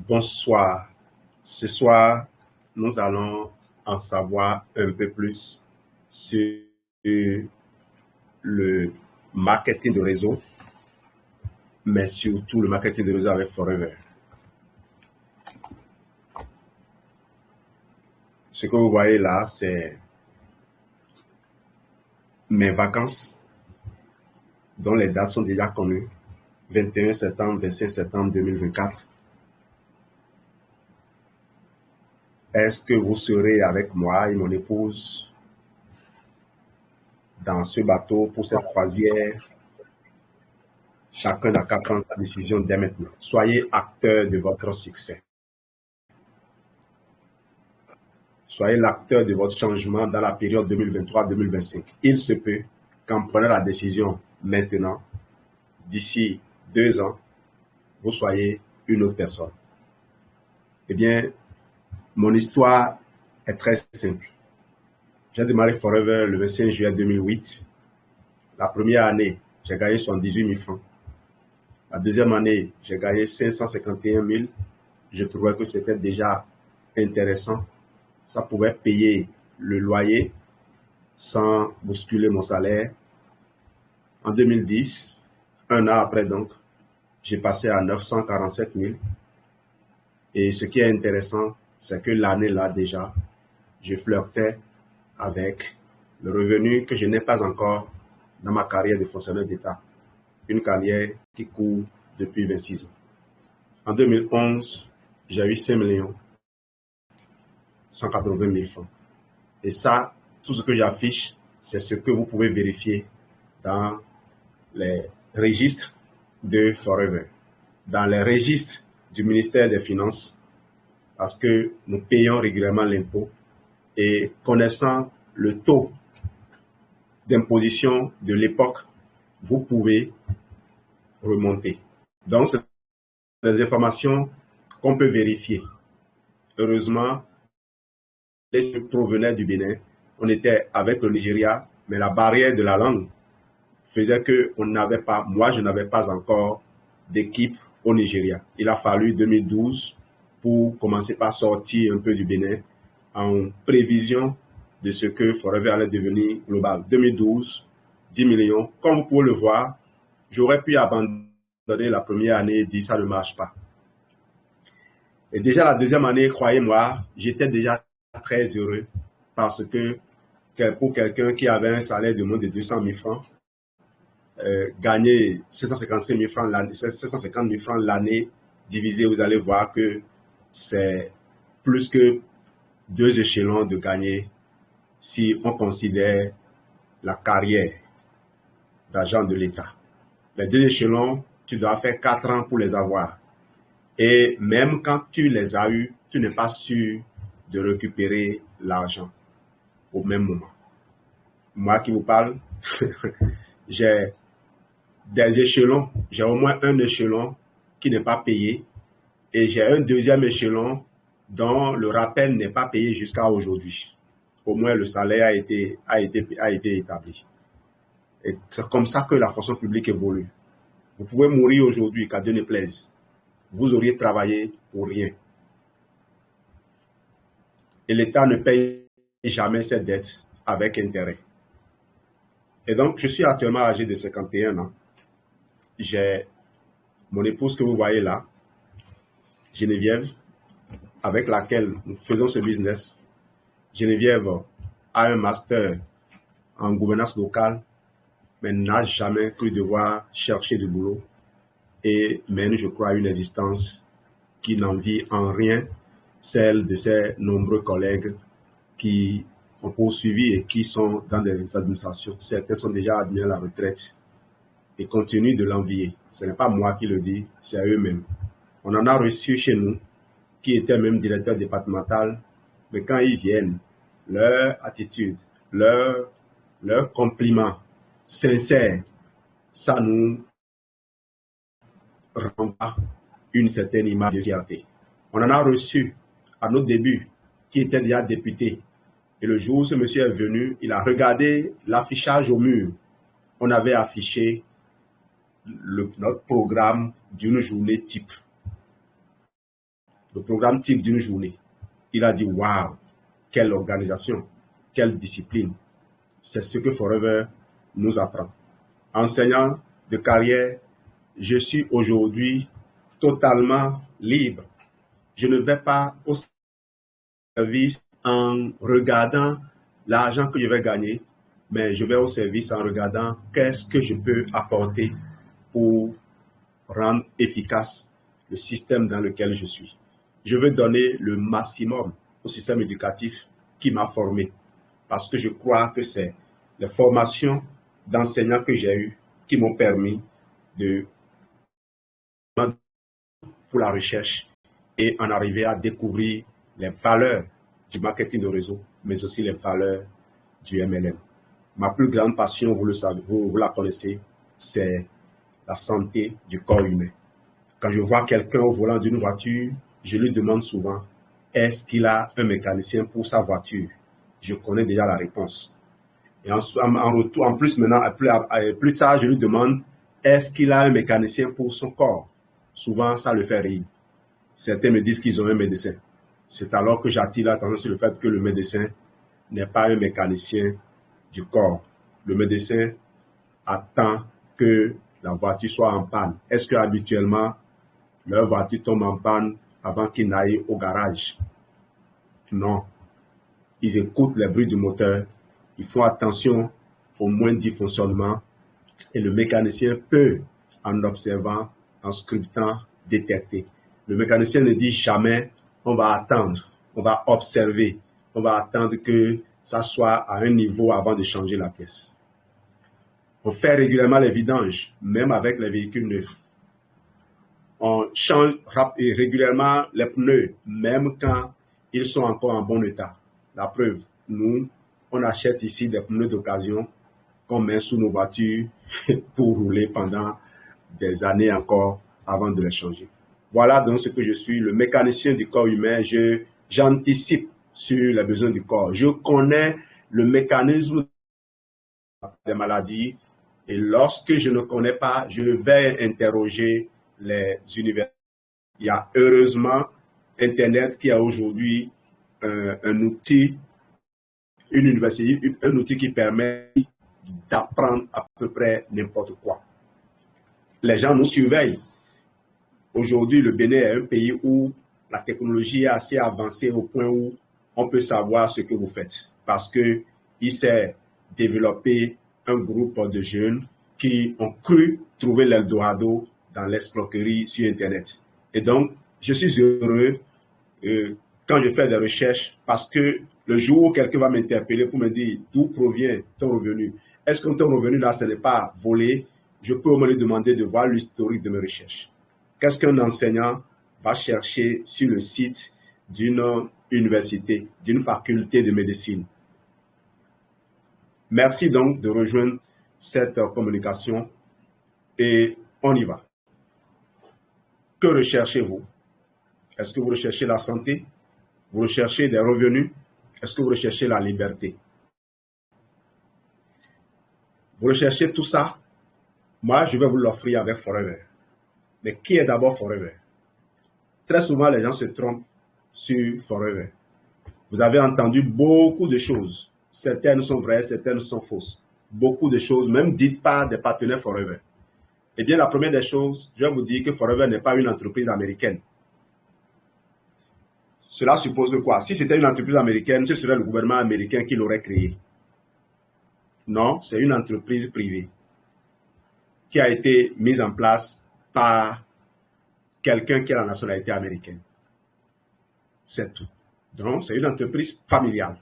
Bonsoir. Ce soir, nous allons en savoir un peu plus sur le marketing de réseau, mais surtout le marketing de réseau avec Forever. Ce que vous voyez là, c'est mes vacances, dont les dates sont déjà connues, 21 septembre, 25 septembre 2024. Est-ce que vous serez avec moi et mon épouse dans ce bateau pour cette croisière? Chacun n'a qu'à prendre sa décision dès maintenant. Soyez acteur de votre succès. Soyez l'acteur de votre changement dans la période 2023-2025. Il se peut qu'en prenant la décision maintenant, d'ici 2 ans, vous soyez une autre personne. Eh bien, mon histoire est très simple. J'ai démarré Forever le 25 juillet 2008. La première année, j'ai gagné 78 000 francs. La deuxième année, j'ai gagné 551 000. Je trouvais que c'était déjà intéressant. Ça pouvait payer le loyer sans bousculer mon salaire. En 2010, un an après donc, j'ai passé à 947 000. Et ce qui est intéressant, c'est que l'année là déjà, je flirtais avec le revenu que je n'ai pas encore dans ma carrière de fonctionnaire d'État. Une carrière qui court depuis 26 ans. En 2011, j'ai eu 5 180 000 francs. Et ça, tout ce que j'affiche, c'est ce que vous pouvez vérifier dans les registres de Forever, dans les registres du ministère des Finances, parce que nous payons régulièrement l'impôt et connaissant le taux d'imposition de l'époque, vous pouvez remonter. Donc, c'est des informations qu'on peut vérifier. Heureusement, les provenaient du Bénin. On était avec le Nigeria, mais la barrière de la langue faisait que moi je n'avais pas encore d'équipe au Nigeria. Il a fallu 2012 pour commencer par sortir un peu du Bénin en prévision de ce que Forever allait devenir global. 2012, 10 millions. Comme vous pouvez le voir, j'aurais pu abandonner la première année et dire ça ne marche pas. Et déjà la deuxième année, croyez-moi, j'étais déjà très heureux parce que pour quelqu'un qui avait un salaire de moins de 200 000 francs, gagner 755 000 francs l'année, 750 000 francs l'année divisé, vous allez voir que c'est plus que 2 échelons de gagner si on considère la carrière d'agent de l'État. Les 2 échelons, tu dois faire 4 ans pour les avoir. Et même quand tu les as eus, tu n'es pas sûr de récupérer l'argent au même moment. Moi qui vous parle, j'ai des échelons, j'ai au moins un échelon qui n'est pas payé et j'ai un deuxième échelon dont le rappel n'est pas payé jusqu'à aujourd'hui. Au moins le salaire a été établi. Et c'est comme ça que la fonction publique évolue. Vous pouvez mourir aujourd'hui, qu'à Dieu ne plaise. Vous auriez travaillé pour rien. Et l'État ne paye jamais ses dettes avec intérêt. Et donc, je suis actuellement âgé de 51 ans. J'ai mon épouse que vous voyez là, Geneviève, avec laquelle nous faisons ce business. Geneviève a un master en gouvernance locale, mais n'a jamais cru devoir chercher du boulot et mène, je crois, une existence qui n'envie en rien celle de ses nombreux collègues qui ont poursuivi et qui sont dans des administrations. Certains sont déjà admis à la retraite et continuent de l'envier. Ce n'est pas moi qui le dis, c'est eux-mêmes. On en a reçu chez nous qui étaient même directeurs départemental, mais quand ils viennent, leur attitude, leur compliment sincère, ça nous renvoie une certaine image de fierté. On en a reçu à nos débuts qui était déjà député. Et le jour où ce monsieur est venu, il a regardé l'affichage au mur. On avait affiché notre programme d'une journée type. le programme type d'une journée. Il a dit, waouh, quelle organisation, quelle discipline. C'est ce que Forever nous apprend. Enseignant de carrière, je suis aujourd'hui totalement libre. Je ne vais pas au service en regardant l'argent que je vais gagner, mais je vais au service en regardant qu'est-ce que je peux apporter pour rendre efficace le système dans lequel je suis. Je veux donner le maximum au système éducatif qui m'a formé, parce que je crois que c'est les formations d'enseignants que j'ai eues qui m'ont permis de pour la recherche et en arriver à découvrir les valeurs du marketing de réseau, mais aussi les valeurs du MLM. Ma plus grande passion, vous le savez, vous la connaissez, c'est la santé du corps humain. Quand je vois quelqu'un au volant d'une voiture, je lui demande souvent, est-ce qu'il a un mécanicien pour sa voiture? Je connais déjà la réponse. Et en retour, en plus, maintenant, plus tard, je lui demande, est-ce qu'il a un mécanicien pour son corps? Souvent, ça le fait rire. Certains me disent qu'ils ont un médecin. C'est alors que j'attire l'attention sur le fait que le médecin n'est pas un mécanicien du corps. Le médecin attend que la voiture soit en panne. Est-ce que habituellement leur voiture tombe en panne avant qu'ils n'aillent au garage? Non. Ils écoutent les bruits du moteur, ils font attention au moindre dysfonctionnement et le mécanicien peut, en observant, en sculptant, détecter. Le mécanicien ne dit jamais on va attendre, on va observer, on va attendre que ça soit à un niveau avant de changer la pièce. On fait régulièrement les vidanges, même avec les véhicules neufs. On change régulièrement les pneus, même quand ils sont encore en bon état. La preuve, nous, on achète ici des pneus d'occasion qu'on met sous nos voitures pour rouler pendant des années encore avant de les changer. Voilà donc ce que je suis, le mécanicien du corps humain. J'anticipe sur les besoins du corps. Je connais le mécanisme des maladies et lorsque je ne connais pas, je vais interroger les universités. Il y a heureusement Internet qui a aujourd'hui un outil, une université, un outil qui permet d'apprendre à peu près n'importe quoi. Les gens nous surveillent. Aujourd'hui, le Bénin est un pays où la technologie est assez avancée au point où on peut savoir ce que vous faites parce qu'il s'est développé un groupe de jeunes qui ont cru trouver l'Eldorado dans l'escroquerie sur Internet. Et donc, je suis heureux quand je fais des recherches parce que le jour où quelqu'un va m'interpeller pour me dire d'où provient ton revenu, est-ce que ton revenu là, ce n'est pas volé, je peux au moins lui demander de voir l'historique de mes recherches. Qu'est-ce qu'un enseignant va chercher sur le site d'une université, d'une faculté de médecine? Merci donc de rejoindre cette communication et on y va. Que recherchez-vous? Est-ce que vous recherchez la santé? Vous recherchez des revenus? Est-ce que vous recherchez la liberté? Vous recherchez tout ça? Moi, je vais vous l'offrir avec Forever. Mais qui est d'abord Forever? Très souvent, les gens se trompent sur Forever. Vous avez entendu beaucoup de choses. Certaines sont vraies, certaines sont fausses. Beaucoup de choses, même dites par des partenaires Forever. Eh bien, la première des choses, je vais vous dire que Forever n'est pas une entreprise américaine. Cela suppose quoi? Si c'était une entreprise américaine, ce serait le gouvernement américain qui l'aurait créée. Non, c'est une entreprise privée qui a été mise en place par quelqu'un qui a la nationalité américaine. C'est tout. Donc, c'est une entreprise familiale.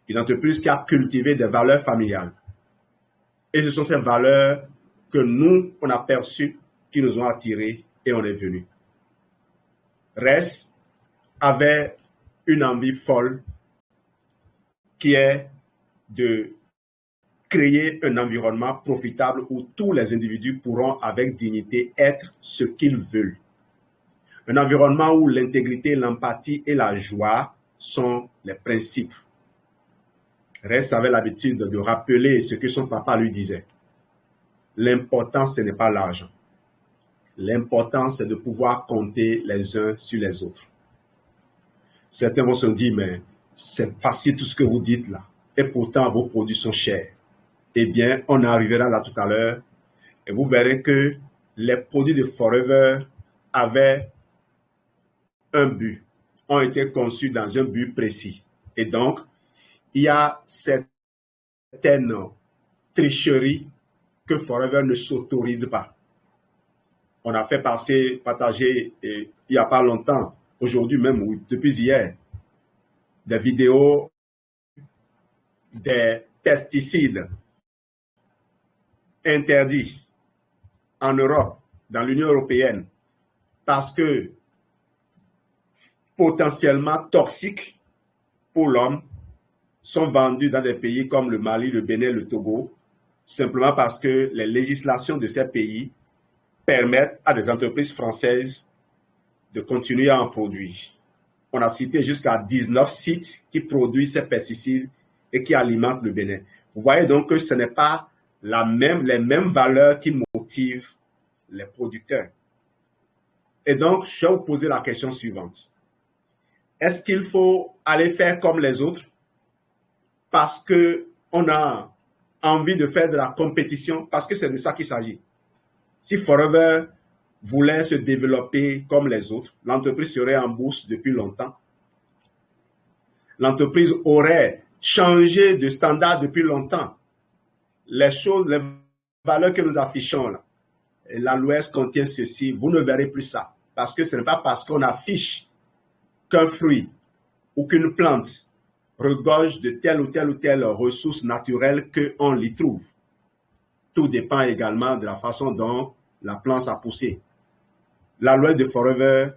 Une entreprise qui a cultivé des valeurs familiales. Et ce sont ces valeurs que nous, on a perçues, qui nous ont attirés et on est venus. Reste avait une envie folle qui est de créer un environnement profitable où tous les individus pourront avec dignité être ce qu'ils veulent. Un environnement où l'intégrité, l'empathie et la joie sont les principes. Reste avait l'habitude de rappeler ce que son papa lui disait. L'important, ce n'est pas l'argent. L'important, c'est de pouvoir compter les uns sur les autres. Certains vont se dire, mais c'est facile tout ce que vous dites là. Et pourtant, vos produits sont chers. Eh bien, on arrivera là tout à l'heure et vous verrez que les produits de Forever avaient un but, ont été conçus dans un but précis. Et donc, il y a certaines tricheries que Forever ne s'autorise pas. On a fait partager il n'y a pas longtemps, aujourd'hui même, ou depuis hier, des vidéos des pesticides interdits en Europe, dans l'Union européenne, parce que potentiellement toxiques pour l'homme, sont vendus dans des pays comme le Mali, le Bénin, le Togo, simplement parce que les législations de ces pays permettent à des entreprises françaises de continuer à en produire. On a cité jusqu'à 19 sites qui produisent ces pesticides et qui alimentent le Bénin. Vous voyez donc que ce n'est pas les mêmes valeurs qui motivent les producteurs. Et donc, je vais vous poser la question suivante. Est-ce qu'il faut aller faire comme les autres parce qu'on a envie de faire de la compétition? Parce que c'est de ça qu'il s'agit. Si Forever voulait se développer comme les autres, l'entreprise serait en bourse depuis longtemps. L'entreprise aurait changé de standard depuis longtemps. Les valeurs que nous affichons là, l'Aloès contient ceci, vous ne verrez plus ça. Parce que ce n'est pas parce qu'on affiche qu'un fruit ou qu'une plante regorge de telle ou telle ressource naturelle qu'on l'y trouve. Tout dépend également de la façon dont la plante a poussé. L'Aloès de Forever,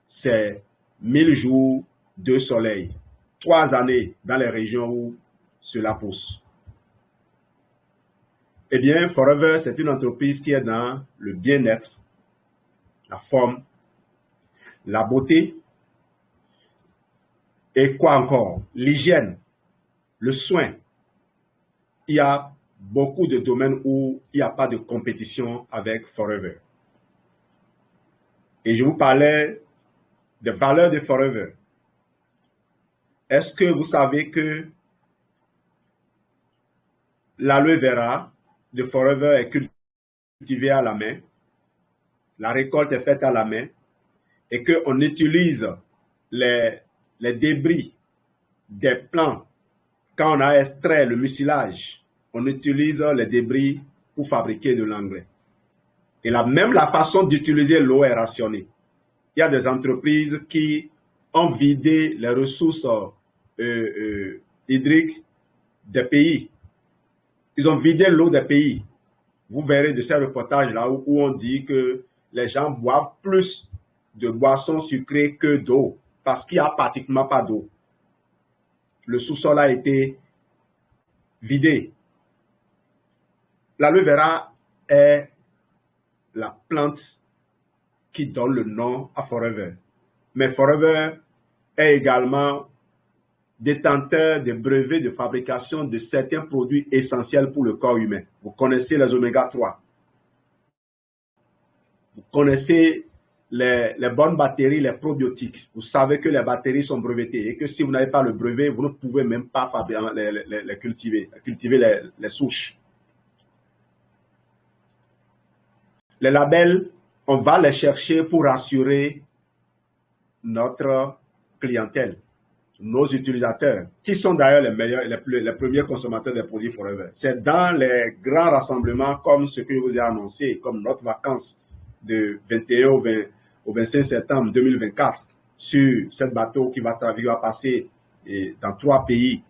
c'est 1000 jours de soleil, 3 années dans les régions où cela pousse. Eh bien, Forever, c'est une entreprise qui est dans le bien-être, la forme, la beauté, et quoi encore? L'hygiène, le soin. Il y a beaucoup de domaines où il n'y a pas de compétition avec Forever. Et je vous parlais des valeurs de Forever. Est-ce que vous savez que l'aloe vera de Forever est cultivée à la main, la récolte est faite à la main, et qu'on utilise les débris des plants quand on a extrait le mucilage, on utilise les débris pour fabriquer de l'engrais. Et même la façon d'utiliser l'eau est rationnée. Il y a des entreprises qui ont vidé les ressources hydriques des pays. Ils ont vidé l'eau des pays. Vous verrez de ces reportages-là où on dit que les gens boivent plus de boissons sucrées que d'eau parce qu'il n'y a pratiquement pas d'eau. Le sous-sol a été vidé. L'aloe vera est la plante qui donne le nom à Forever. Mais Forever est également détenteur de brevets de fabrication de certains produits essentiels pour le corps humain. Vous connaissez les oméga 3. Vous connaissez les bonnes batteries, les probiotiques. Vous savez que les batteries sont brevetées et que si vous n'avez pas le brevet, vous ne pouvez même pas les cultiver les souches. Les labels, on va les chercher pour rassurer notre clientèle, nos utilisateurs, qui sont d'ailleurs les premiers consommateurs des produits Forever. C'est dans les grands rassemblements comme ce que je vous ai annoncé, comme notre vacance de 21 au 25 septembre 2024 sur cette bateau qui va passer dans 3 pays,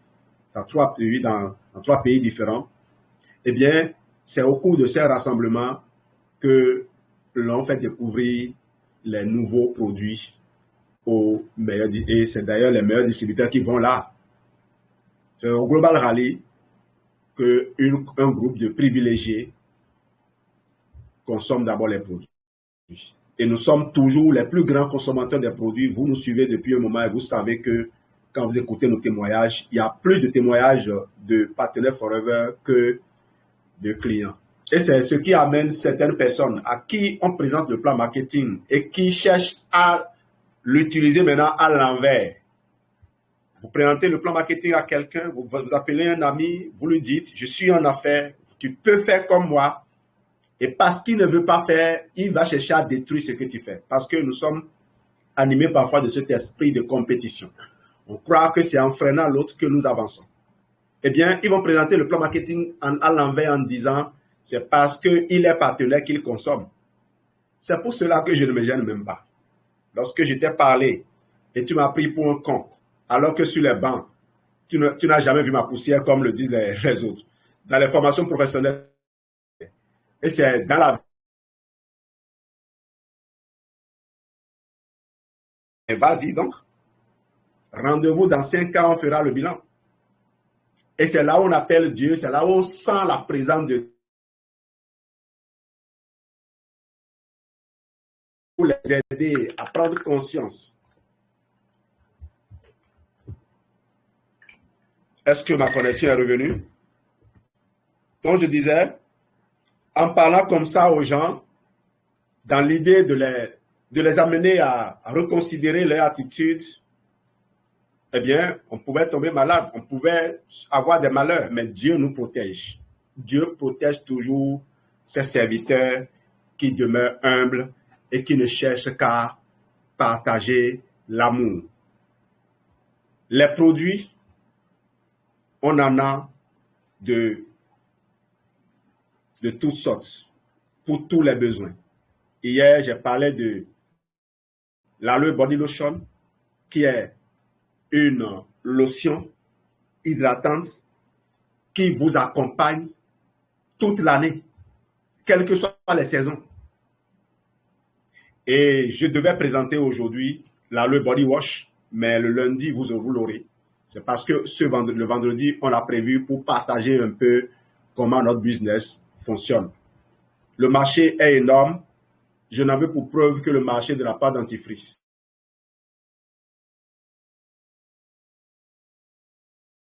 dans trois pays différents. Eh bien, c'est au cours de ces rassemblements que l'on fait découvrir les nouveaux produits aux meilleurs, et c'est d'ailleurs les meilleurs distributeurs qui vont là. C'est au Global Rally qu'un groupe de privilégiés consomme d'abord les produits. Et nous sommes toujours les plus grands consommateurs des produits. Vous nous suivez depuis un moment et vous savez que quand vous écoutez nos témoignages, il y a plus de témoignages de partenaires Forever que de clients. Et c'est ce qui amène certaines personnes à qui on présente le plan marketing et qui cherchent à l'utiliser maintenant à l'envers. Vous présentez le plan marketing à quelqu'un, vous appelez un ami, vous lui dites, je suis en affaires, tu peux faire comme moi. Et parce qu'il ne veut pas faire, il va chercher à détruire ce que tu fais. Parce que nous sommes animés parfois de cet esprit de compétition. On croit que c'est en freinant l'autre que nous avançons. Eh bien, ils vont présenter le plan marketing à l'envers en disant, c'est parce qu'il est partenaire qu'il consomme. C'est pour cela que je ne me gêne même pas. Lorsque je t'ai parlé et tu m'as pris pour un con, alors que sur les bancs, tu n'as jamais vu ma poussière comme le disent les autres. Dans les formations professionnelles, et c'est dans la vie. Vas-y donc. Rendez-vous dans 5 ans, on fera le bilan. Et c'est là où on appelle Dieu, c'est là où on sent la présence de Dieu pour les aider à prendre conscience. Est-ce que ma connexion est revenue? Comme je disais, en parlant comme ça aux gens, dans l'idée de les amener à reconsidérer leur attitude, eh bien, on pouvait tomber malade, on pouvait avoir des malheurs, mais Dieu nous protège. Dieu protège toujours ses serviteurs qui demeurent humbles et qui ne cherchent qu'à partager l'amour. Les produits, on en a de toutes sortes, pour tous les besoins. Hier, j'ai parlé de l'Aloe Body Lotion, qui est une lotion hydratante qui vous accompagne toute l'année, quelles que soient les saisons. Et je devais présenter aujourd'hui l'Aloe Body Wash, mais le lundi, vous l'aurez. C'est parce que le vendredi, on l'a prévu pour partager un peu comment notre business fonctionne. Le marché est énorme. Je n'en veux pour preuve que le marché de la pâte dentifrice.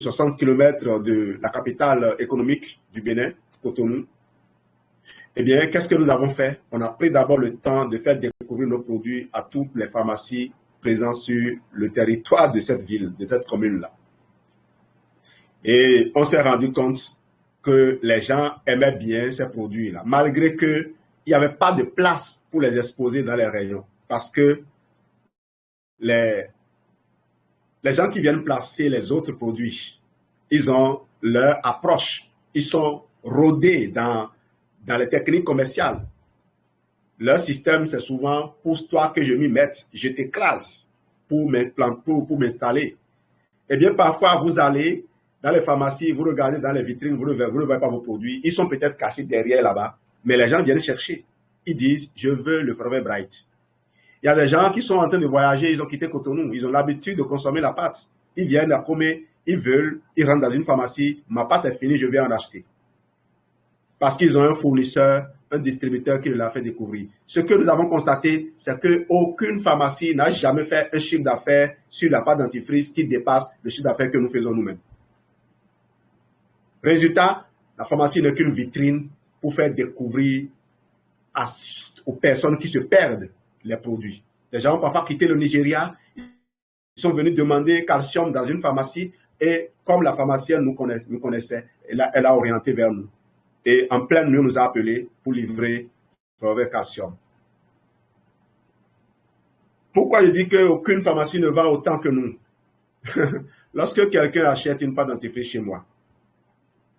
60 km de la capitale économique du Bénin, Cotonou. Eh bien, qu'est-ce que nous avons fait? On a pris d'abord le temps de faire découvrir nos produits à toutes les pharmacies présentes sur le territoire de cette ville, de cette commune-là. Et on s'est rendu compte que les gens aimaient bien ces produits-là, malgré qu'il n'y avait pas de place pour les exposer dans les rayons. Parce que les gens qui viennent placer les autres produits, ils ont leur approche. Ils sont rodés dans les techniques commerciales. Leur système, c'est souvent « pousse-toi que je m'y mette, je t'écrase pour m'installer ». Eh bien, parfois, vous allez dans les pharmacies, vous regardez dans les vitrines, vous ne voyez pas vos produits. Ils sont peut-être cachés derrière là-bas, mais les gens viennent chercher. Ils disent « je veux le Forever Bright ». Il y a des gens qui sont en train de voyager, ils ont quitté Cotonou, ils ont l'habitude de consommer la pâte. Ils viennent à comer, ils rentrent dans une pharmacie, ma pâte est finie, je vais en acheter. Parce qu'ils ont un fournisseur, un distributeur qui l'a fait découvrir. Ce que nous avons constaté, c'est qu'aucune pharmacie n'a jamais fait un chiffre d'affaires sur la pâte dentifrice qui dépasse le chiffre d'affaires que nous faisons nous-mêmes. Résultat, la pharmacie n'est qu'une vitrine pour faire découvrir aux personnes qui se perdent les produits. Les gens ont parfois quitté le Nigeria, ils sont venus demander calcium dans une pharmacie et comme la pharmacienne nous connaissait, elle a orienté vers nous. Et en pleine nuit, on nous a appelés pour livrer Forever Calcium. Pourquoi je dis qu'aucune pharmacie ne vend autant que nous? Lorsque quelqu'un achète une pâte dentifrice chez moi,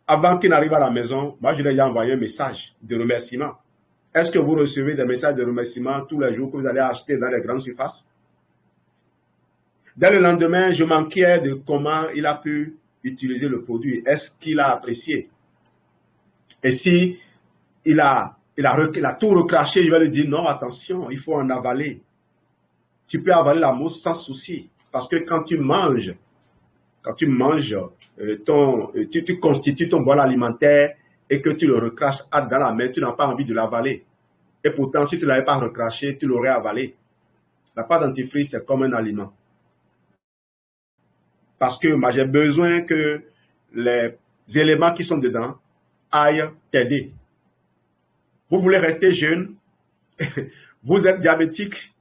avant qu'il n'arrive à la maison, moi je lui ai envoyé un message de remerciement. Est-ce que vous recevez des messages de remerciement tous les jours que vous allez acheter dans les grandes surfaces? Dès le lendemain, je m'inquiète de comment il a pu utiliser le produit. Est-ce qu'il a apprécié? Et si il a tout recraché, je vais lui dire non, attention, il faut en avaler. Tu peux avaler la mousse sans souci. Parce que quand tu manges, tu constitues ton bol alimentaire et que tu le recraches dans la main, tu n'as pas envie de l'avaler. Et pourtant, si tu ne l'avais pas recraché, tu l'aurais avalé. La pâte dentifrice, c'est comme un aliment. Parce que moi, j'ai besoin que les éléments qui sont dedans aillent t'aider. Vous voulez rester jeune, vous êtes diabétique,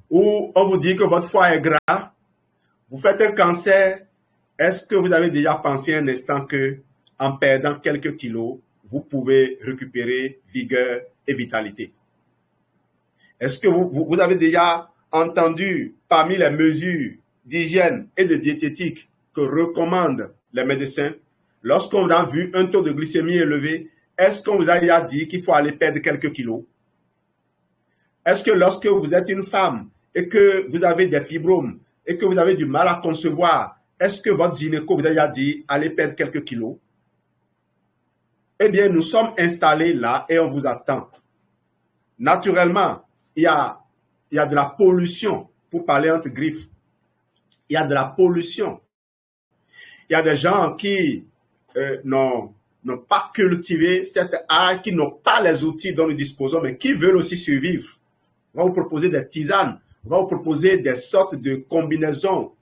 ou on vous dit que votre foie est gras, vous faites un cancer Est-ce que vous avez déjà pensé un instant que en perdant quelques kilos, vous pouvez récupérer vigueur et vitalité? Est-ce que vous avez déjà entendu parmi les mesures d'hygiène et de diététique que recommandent les médecins, lorsqu'on a vu un taux de glycémie élevé, est-ce qu'on vous a déjà dit qu'il faut aller perdre quelques kilos? Est-ce que lorsque vous êtes une femme et que vous avez des fibromes et que vous avez du mal à concevoir, est-ce que votre gynéco vous a déjà dit allez perdre quelques kilos? Eh bien, nous sommes installés là et on vous attend. Naturellement, il y a de la pollution, pour parler entre griffes. Il y a de la pollution. Il y a des gens qui n'ont pas cultivé cette art, qui n'ont pas les outils dont nous disposons, mais qui veulent aussi survivre. On va vous proposer des tisanes, on va vous proposer des sortes de combinaisons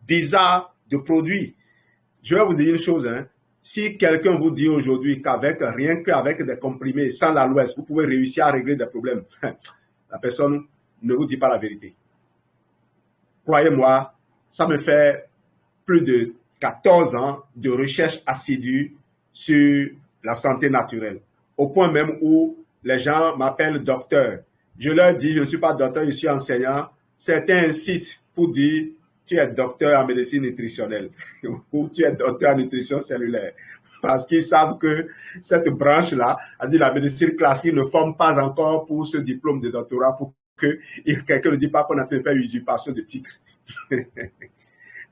bizarres de produits. Je vais vous dire une chose, hein. Si quelqu'un vous dit aujourd'hui qu'avec rien qu'avec des comprimés sans l'aloès, vous pouvez réussir à régler des problèmes, la personne ne vous dit pas la vérité. Croyez-moi, ça me fait plus de 14 ans de recherche assidue sur la santé naturelle. Au point même où les gens m'appellent docteur. Je leur dis, je ne suis pas docteur, je suis enseignant. Certains insistent pour dire, tu es docteur en médecine nutritionnelle ou tu es docteur en nutrition cellulaire. Parce qu'ils savent que cette branche-là, c'est-à-dire la médecine classique, ne forme pas encore pour ce diplôme de doctorat pour que quelqu'un ne dise pas qu'on a fait usurpation de titre.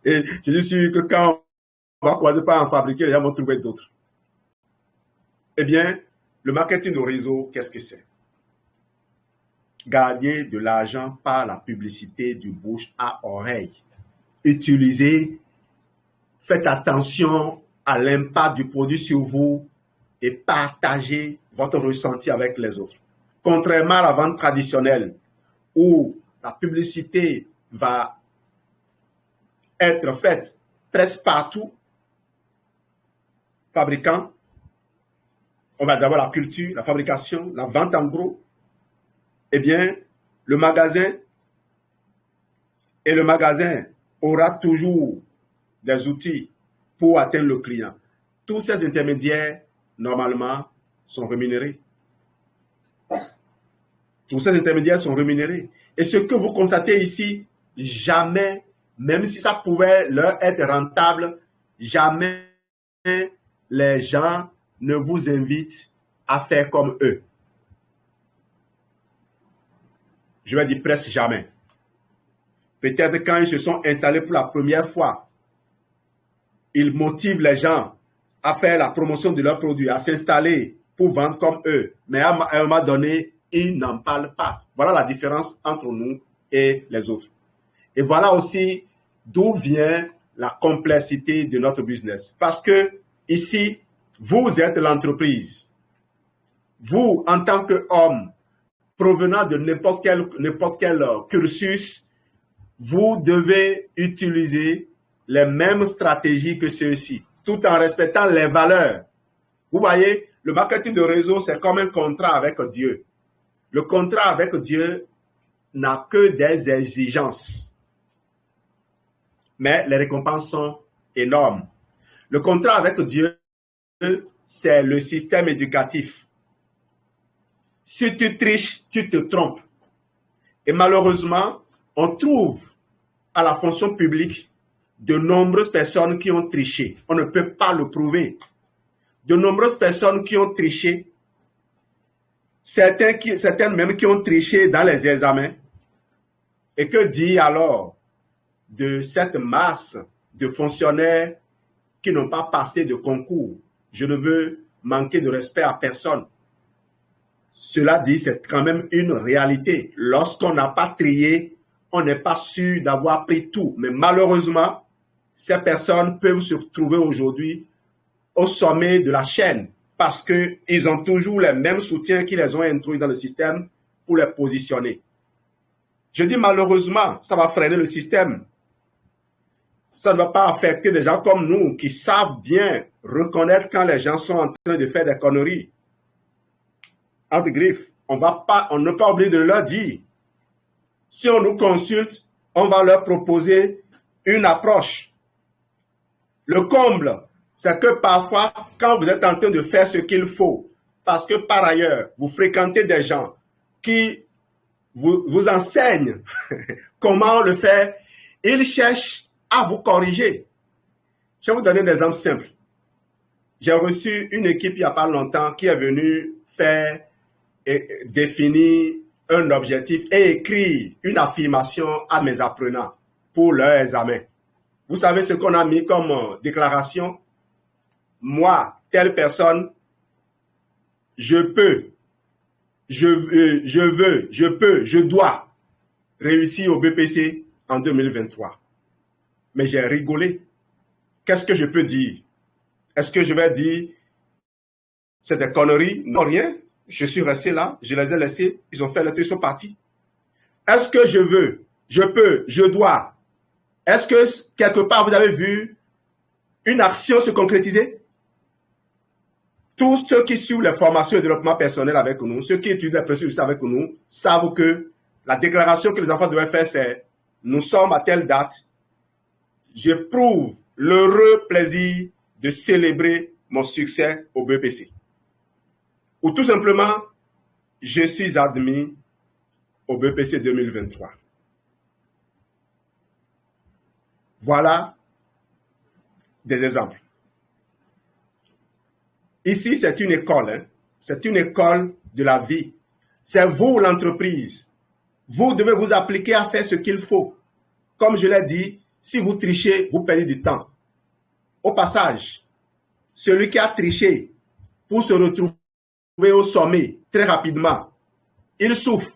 Et je suis sûr que quand on va commencer par en fabriquer, les gens vont trouver d'autres. Eh bien, le marketing de réseau, qu'est-ce que c'est? Gagner de l'argent par la publicité du bouche à oreille. Utilisez, faites attention à l'impact du produit sur vous et partagez votre ressenti avec les autres. Contrairement à la vente traditionnelle, où la publicité va être faite presque partout, fabricant, on va d'abord la culture, la fabrication, la vente en gros, eh bien, le magasin aura toujours des outils pour atteindre le client. Tous ces intermédiaires, normalement, sont rémunérés. Tous ces intermédiaires sont rémunérés. Et ce que vous constatez ici, jamais, même si ça pouvait leur être rentable, jamais les gens ne vous invitent à faire comme eux. Je vais dire presque jamais. Peut-être quand ils se sont installés pour la première fois, ils motivent les gens à faire la promotion de leurs produits, à s'installer pour vendre comme eux. Mais à un moment donné, ils n'en parlent pas. Voilà la différence entre nous et les autres. Et voilà aussi d'où vient la complexité de notre business. Parce que ici, vous êtes l'entreprise. Vous, en tant qu'homme, provenant de n'importe quel cursus, vous devez utiliser les mêmes stratégies que ceux-ci, tout en respectant les valeurs. Vous voyez, le marketing de réseau, c'est comme un contrat avec Dieu. Le contrat avec Dieu n'a que des exigences, mais les récompenses sont énormes. Le contrat avec Dieu, c'est le système éducatif. Si tu triches, tu te trompes. Et malheureusement, on trouve à la fonction publique de nombreuses personnes qui ont triché. On ne peut pas le prouver. De nombreuses personnes qui ont triché, certaines même qui ont triché dans les examens. Et que dit alors de cette masse de fonctionnaires qui n'ont pas passé de concours? Je ne veux manquer de respect à personne. Cela dit, c'est quand même une réalité. Lorsqu'on n'a pas trié, on n'est pas sûr d'avoir pris tout. Mais malheureusement, ces personnes peuvent se trouver aujourd'hui au sommet de la chaîne parce qu'ils ont toujours les mêmes soutiens qui les ont introduits dans le système pour les positionner. Je dis malheureusement, ça va freiner le système. Ça ne va pas affecter des gens comme nous qui savent bien reconnaître quand les gens sont en train de faire des conneries. Entre griffes, on ne pas oublier de leur dire. Si on nous consulte, on va leur proposer une approche. Le comble, c'est que parfois, quand vous êtes en train de faire ce qu'il faut, parce que par ailleurs, vous fréquentez des gens qui vous enseignent comment le faire, ils cherchent à vous corriger. Je vais vous donner un exemple simple. J'ai reçu une équipe il n'y a pas longtemps qui est venue faire et définir un objectif et écrire une affirmation à mes apprenants pour leur examen. Vous savez ce qu'on a mis comme déclaration? Moi, telle personne, je peux, je veux, je peux, je dois réussir au BPC en 2023. Mais j'ai rigolé. Qu'est-ce que je peux dire? Est-ce que je vais dire c'est des conneries? Non, rien. Je suis resté là, je les ai laissés, ils ont fait le truc, ils sont partis. Est-ce que je veux, je peux, je dois? Est-ce que quelque part vous avez vu une action se concrétiser? Tous ceux qui suivent les formations et développement personnel avec nous, ceux qui étudient les processus avec nous, savent que la déclaration que les enfants doivent faire, c'est nous sommes à telle date, j'éprouve l'heureux plaisir de célébrer mon succès au BPC. Ou tout simplement, je suis admis au BPC 2023. Voilà des exemples. Ici, c'est une école. Hein? C'est une école de la vie. C'est vous, l'entreprise. Vous devez vous appliquer à faire ce qu'il faut. Comme je l'ai dit, si vous trichez, vous perdez du temps. Au passage, celui qui a triché pour se retrouver au sommet très rapidement, il souffre.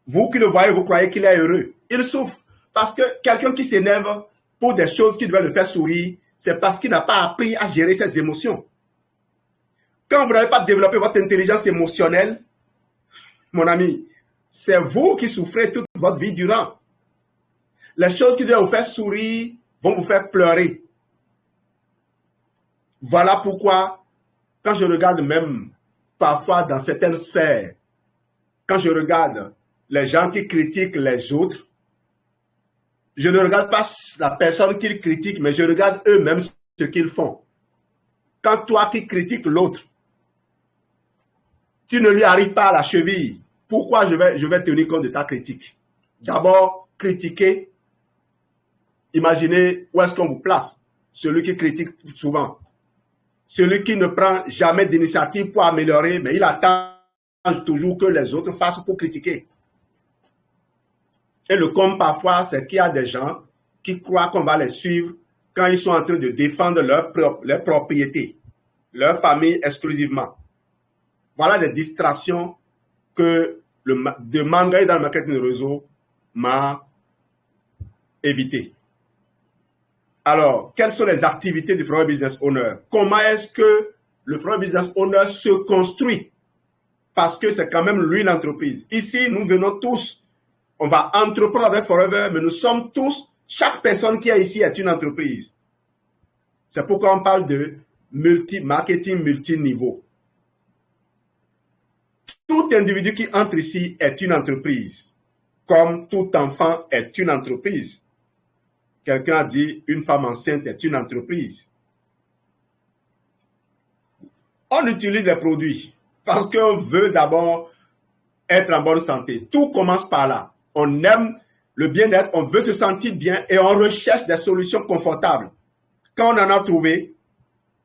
Vous qui le voyez, vous croyez qu'il est heureux. Il souffre. Parce que quelqu'un qui s'énerve pour des choses qui devaient le faire sourire, c'est parce qu'il n'a pas appris à gérer ses émotions. Quand vous n'avez pas développé votre intelligence émotionnelle, mon ami, c'est vous qui souffrez toute votre vie durant. Les choses qui devaient vous faire sourire vont vous faire pleurer. Voilà pourquoi, quand je regarde même parfois dans certaines sphères, quand je regarde les gens qui critiquent les autres, je ne regarde pas la personne qu'ils critiquent, mais je regarde eux-mêmes ce qu'ils font. Quand toi qui critiques l'autre, tu ne lui arrives pas à la cheville, pourquoi je vais tenir compte de ta critique? D'abord, critiquer, imaginez où est-ce qu'on vous place. Celui qui critique souvent. Celui qui ne prend jamais d'initiative pour améliorer, mais il attend toujours que les autres fassent pour critiquer. Et le comble parfois, c'est qu'il y a des gens qui croient qu'on va les suivre quand ils sont en train de défendre leur propriété, leur famille exclusivement. Voilà des distractions que de m'engager dans le marketing de réseau m'a évité. Alors, quelles sont les activités du Forever Business Owner? Comment est-ce que le Forever Business Owner se construit? Parce que c'est quand même lui l'entreprise. Ici, nous venons tous, on va entreprendre avec Forever, mais nous sommes tous, chaque personne qui est ici est une entreprise. C'est pourquoi on parle de marketing multiniveau. Tout individu qui entre ici est une entreprise, comme tout enfant est une entreprise. Quelqu'un a dit, une femme enceinte est une entreprise. On utilise des produits parce qu'on veut d'abord être en bonne santé. Tout commence par là. On aime le bien-être, on veut se sentir bien et on recherche des solutions confortables. Quand on en a trouvé,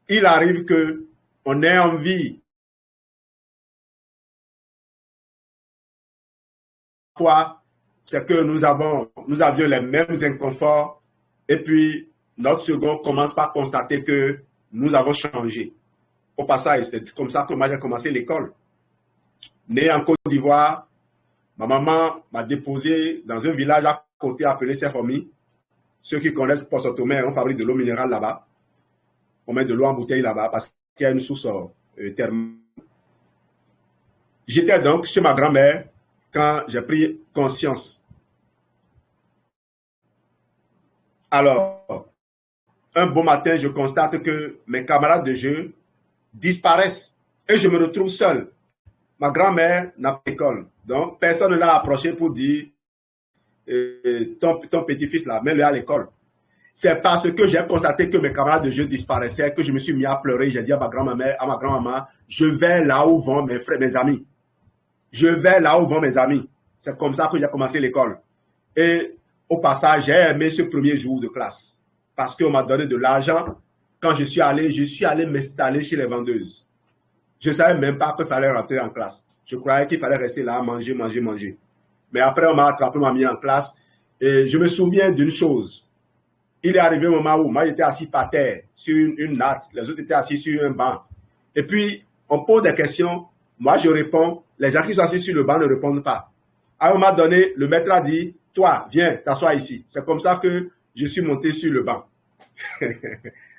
il arrive qu'on ait envie. C'est que nous avions les mêmes inconforts et puis notre second commence par constater que nous avons changé. Au passage, c'est comme ça que moi j'ai commencé l'école. Né en Côte d'Ivoire, ma maman m'a déposé dans un village à côté appelé Saint-Fomy. Ceux qui connaissent Post-Automé, on fabrique de l'eau minérale là-bas. On met de l'eau en bouteille là-bas parce qu'il y a une source thermale. J'étais donc chez ma grand-mère quand j'ai pris conscience. Alors, un beau matin, je constate que mes camarades de jeu disparaissent et je me retrouve seul. Ma grand-mère n'a pas d'école, donc personne ne l'a approché pour dire ton petit-fils là, mets-le à l'école. C'est parce que j'ai constaté que mes camarades de jeu disparaissaient que je me suis mis à pleurer. J'ai dit à ma grand-maman, je vais là où vont mes frères, mes amis. Je vais là où vont mes amis. C'est comme ça que j'ai commencé l'école. Et au passage, j'ai aimé ce premier jour de classe parce qu'on m'a donné de l'argent. Quand je suis allé m'installer chez les vendeuses. Je ne savais même pas qu'il fallait rentrer en classe. Je croyais qu'il fallait rester là, manger. Mais après, on m'a attrapé, on m'a mis en classe. Et je me souviens d'une chose. Il est arrivé un moment où moi, j'étais assis par terre sur une natte. Les autres étaient assis sur un banc. Et puis, on pose des questions. Moi, je réponds. Les gens qui sont assis sur le banc ne répondent pas. À un moment donné, le maître a dit, toi, viens, t'assois ici. C'est comme ça que je suis monté sur le banc.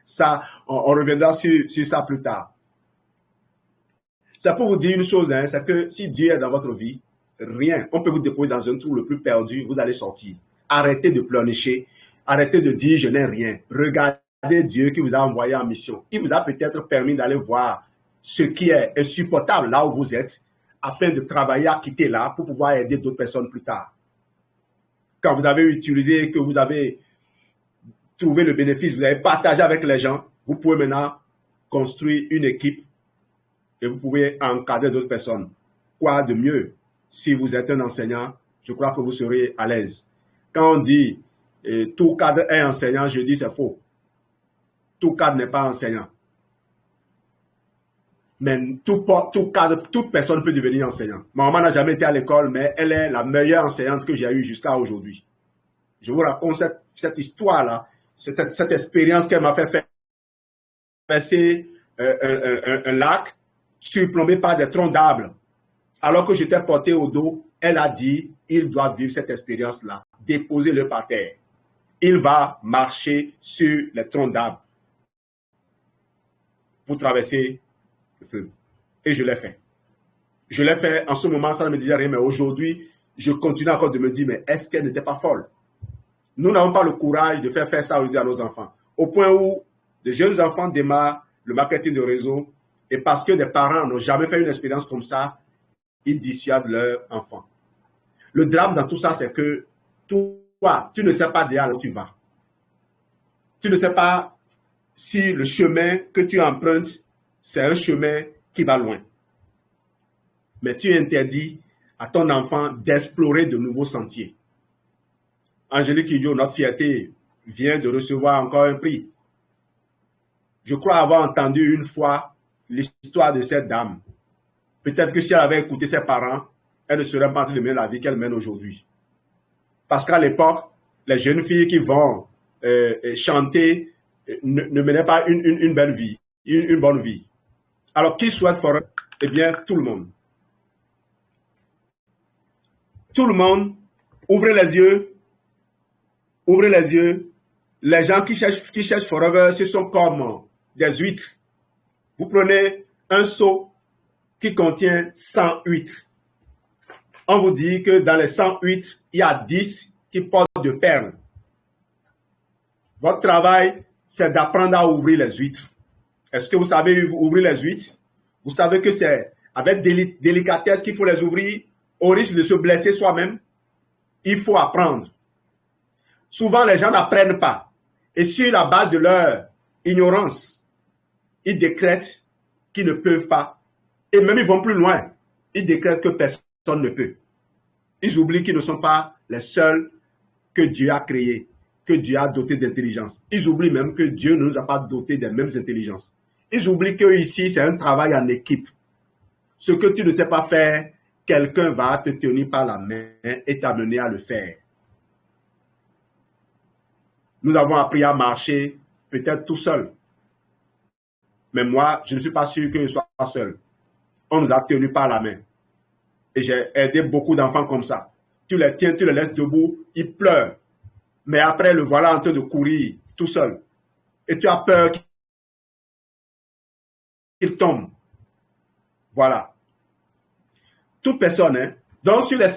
Ça, on reviendra sur ça plus tard. C'est pour vous dire une chose, hein, c'est que si Dieu est dans votre vie, rien, on peut vous déposer dans un trou le plus perdu, vous allez sortir. Arrêtez de pleurnicher, arrêtez de dire je n'ai rien. Regardez Dieu qui vous a envoyé en mission. Il vous a peut-être permis d'aller voir ce qui est insupportable là où vous êtes, afin de travailler à quitter là pour pouvoir aider d'autres personnes plus tard. Quand vous avez utilisé, que vous avez trouvé le bénéfice, vous avez partagé avec les gens, vous pouvez maintenant construire une équipe et vous pouvez encadrer d'autres personnes. Quoi de mieux? Si vous êtes un enseignant, je crois que vous serez à l'aise. Quand on dit tout cadre est enseignant, je dis c'est faux. Tout cadre n'est pas enseignant. Mais tout cadre, toute personne peut devenir enseignant. Ma maman n'a jamais été à l'école, mais elle est la meilleure enseignante que j'ai eue jusqu'à aujourd'hui. Je vous raconte cette histoire-là, cette expérience qu'elle m'a fait faire passer un lac surplombé par des troncs d'arbres. Alors que j'étais porté au dos, elle a dit, il doit vivre cette expérience-là, déposez-le par terre. Il va marcher sur les troncs d'arbres pour traverser le fleuve. Et je l'ai fait. Je l'ai fait, en ce moment, ça ne me disait rien, mais aujourd'hui, je continue encore de me dire, mais est-ce qu'elle n'était pas folle? Nous n'avons pas le courage de faire ça aujourd'hui à nos enfants. Au point où de jeunes enfants démarrent le marketing de réseau, et parce que des parents n'ont jamais fait une expérience comme ça, ils dissuadent leurs enfants. Le drame dans tout ça, c'est que toi, tu ne sais pas déjà où tu vas. Tu ne sais pas si le chemin que tu empruntes, c'est un chemin qui va loin. Mais tu interdis à ton enfant d'explorer de nouveaux sentiers. Angélique Kidjo, notre fierté, vient de recevoir encore un prix. Je crois avoir entendu une fois l'histoire de cette dame. Peut-être que si elle avait écouté ses parents, elle ne serait pas en train de mener la vie qu'elle mène aujourd'hui. Parce qu'à l'époque, les jeunes filles qui vont chanter ne menaient pas une belle vie, une bonne vie. Alors, qui souhaite forever? Eh bien, tout le monde. Tout le monde, ouvrez les yeux. Ouvrez les yeux. Les gens qui cherchent forever, ce sont comme des huîtres. Vous prenez un seau qui contient 100 huîtres. On vous dit que dans les 100 huîtres, il y a 10 qui portent de perles. Votre travail, c'est d'apprendre à ouvrir les huîtres. Est-ce que vous savez ouvrir les huîtres? Vous savez que c'est avec délicatesse qu'il faut les ouvrir, au risque de se blesser soi-même. Il faut apprendre. Souvent, les gens n'apprennent pas. Et sur la base de leur ignorance, ils décrètent qu'ils ne peuvent pas. Et même ils vont plus loin. Ils décrètent que personne ne peut. Ils oublient qu'ils ne sont pas les seuls que Dieu a créés, que Dieu a dotés d'intelligence. Ils oublient même que Dieu ne nous a pas dotés des mêmes intelligences. Ils oublient que ici, c'est un travail en équipe. Ce que tu ne sais pas faire, quelqu'un va te tenir par la main et t'amener à le faire. Nous avons appris à marcher, peut-être tout seul. Mais moi, je ne suis pas sûr que je sois seul. On nous a tenus par la main. Et j'ai aidé beaucoup d'enfants comme ça. Tu les tiens, tu les laisses debout, ils pleurent. Mais après, le voilà en train de courir tout seul. Et tu as peur qu'il tombe. Voilà. Toute personne, hein. Donc, sur les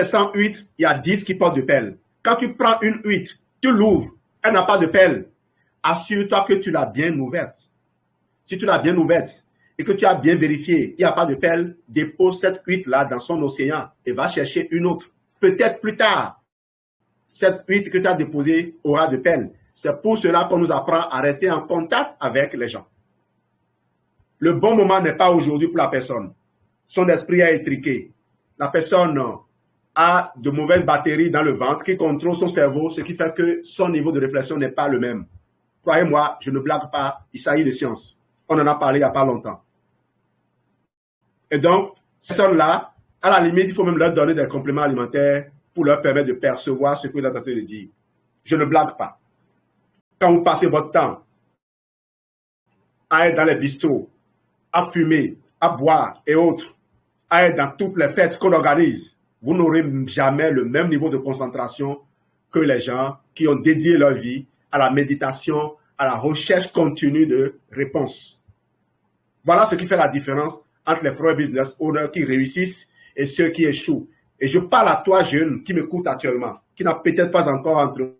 100 huîtres, il y a 10 qui portent de pelle. Quand tu prends une huître, tu l'ouvres, elle n'a pas de pelle. Assure-toi que tu l'as bien ouverte. Si tu l'as bien ouverte et que tu as bien vérifié, il n'y a pas de pelle, dépose cette huître-là dans son océan et va chercher une autre. Peut-être plus tard, cette huître que tu as déposée aura de pelle. C'est pour cela qu'on nous apprend à rester en contact avec les gens. Le bon moment n'est pas aujourd'hui pour la personne. Son esprit est étriqué. La personne a de mauvaises batteries dans le ventre qui contrôlent son cerveau, ce qui fait que son niveau de réflexion n'est pas le même. Croyez-moi, je ne blague pas, il s'agit de science. On en a parlé il n'y a pas longtemps. Et donc, ces personnes-là, à la limite, il faut même leur donner des compléments alimentaires pour leur permettre de percevoir ce que vous êtes en train de dire. Je ne blague pas. Quand vous passez votre temps à être dans les bistrots, à fumer, à boire et autres, à être dans toutes les fêtes qu'on organise, vous n'aurez jamais le même niveau de concentration que les gens qui ont dédié leur vie à la méditation, à la recherche continue de réponses. Voilà ce qui fait la différence entre les frères business owners qui réussissent et ceux qui échouent. Et je parle à toi, jeune, qui m'écoute actuellement, qui n'a peut-être pas encore entre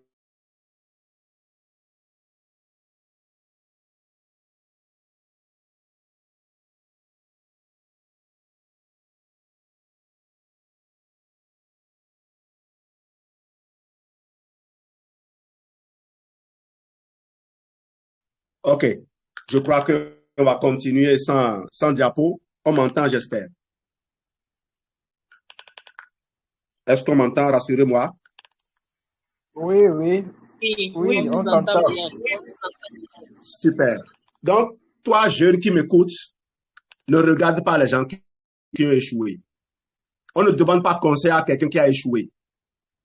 OK. Je crois qu'on va continuer sans diapo. On m'entend, j'espère. Est-ce qu'on m'entend? Rassurez-moi. Oui, oui. Oui, on t'entend bien. Super. Donc, toi, jeune qui m'écoute, ne regarde pas les gens qui ont échoué. On ne demande pas conseil à quelqu'un qui a échoué.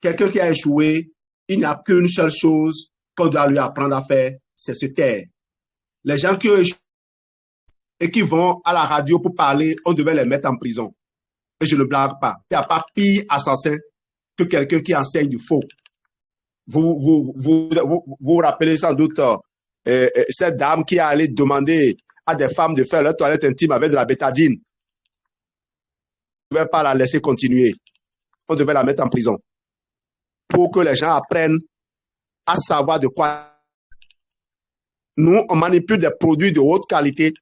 Quelqu'un qui a échoué, il n'y a qu'une seule chose qu'on doit lui apprendre à faire, c'est se taire. Les gens qui ont échoué et qui vont à la radio pour parler, on devait les mettre en prison. Et je ne blague pas. Il n'y a pas pire assassin que quelqu'un qui enseigne du faux. Vous rappelez sans doute cette dame qui est allée demander à des femmes de faire leur toilette intime avec de la bétadine. On ne devait pas la laisser continuer. On devait la mettre en prison. Pour que les gens apprennent à savoir de quoi. Nous, on manipule des produits de haute qualité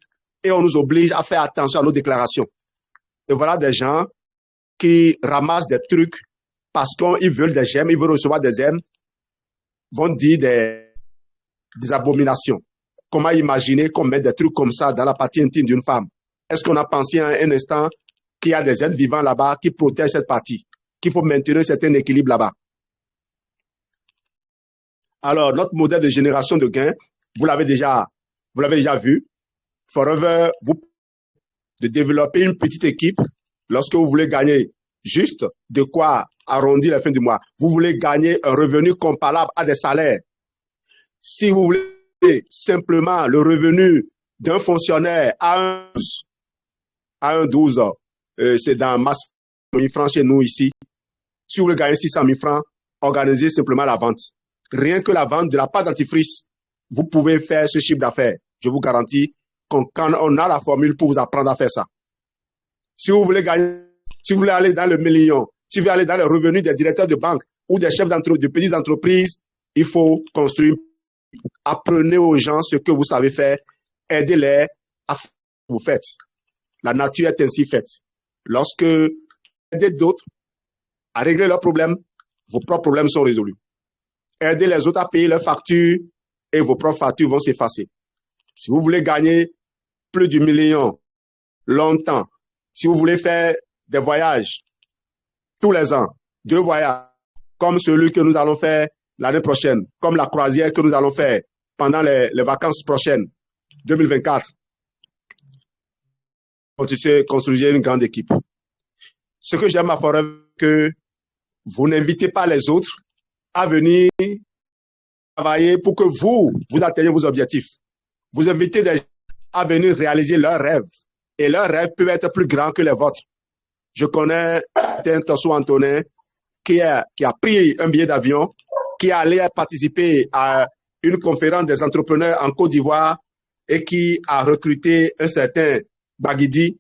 et on nous oblige à faire attention à nos déclarations. Et voilà des gens qui ramassent des trucs parce qu'ils veulent des j'aime, ils veulent recevoir des aimes, vont dire des abominations. Comment imaginer qu'on met des trucs comme ça dans la partie intime d'une femme? Est-ce qu'on a pensé un instant qu'il y a des êtres vivants là-bas qui protègent cette partie, qu'il faut maintenir un certain équilibre là-bas? Alors, notre modèle de génération de gains, vous l'avez déjà vu. Forever, de développer une petite équipe lorsque vous voulez gagner juste de quoi arrondir la fin du mois. Vous voulez gagner un revenu comparable à des salaires. Si vous voulez simplement le revenu d'un fonctionnaire à un 12, c'est dans 000 francs chez nous ici. Si vous voulez gagner 600 000 francs, organisez simplement la vente. Rien que la vente de la pâte dentifrice, vous pouvez faire ce chiffre d'affaires. Je vous garantis quand on a la formule pour vous apprendre à faire ça. Si vous voulez gagner, si vous voulez aller dans le million, si vous voulez aller dans les revenus des directeurs de banque ou des chefs de petites entreprises, il faut construire. Apprenez aux gens ce que vous savez faire. Aidez-les à faire ce que vous faites. La nature est ainsi faite. Lorsque vous aidez d'autres à régler leurs problèmes, vos propres problèmes sont résolus. Aidez les autres à payer leurs factures et vos propres factures vont s'effacer. Si vous voulez gagner plus du million longtemps, si vous voulez faire des voyages tous les ans, 2 voyages, comme celui que nous allons faire l'année prochaine, comme la croisière que nous allons faire pendant les vacances prochaines, 2024, construisez une grande équipe. Ce que j'aime à Forever, que vous n'invitez pas les autres à venir travailler pour que vous atteigniez vos objectifs. Vous invitez des gens à venir réaliser leurs rêves. Et leurs rêves peuvent être plus grands que les vôtres. Je connais un Tosso Antonin qui a pris un billet d'avion, qui est allé participer à une conférence des entrepreneurs en Côte d'Ivoire et qui a recruté un certain Baguidi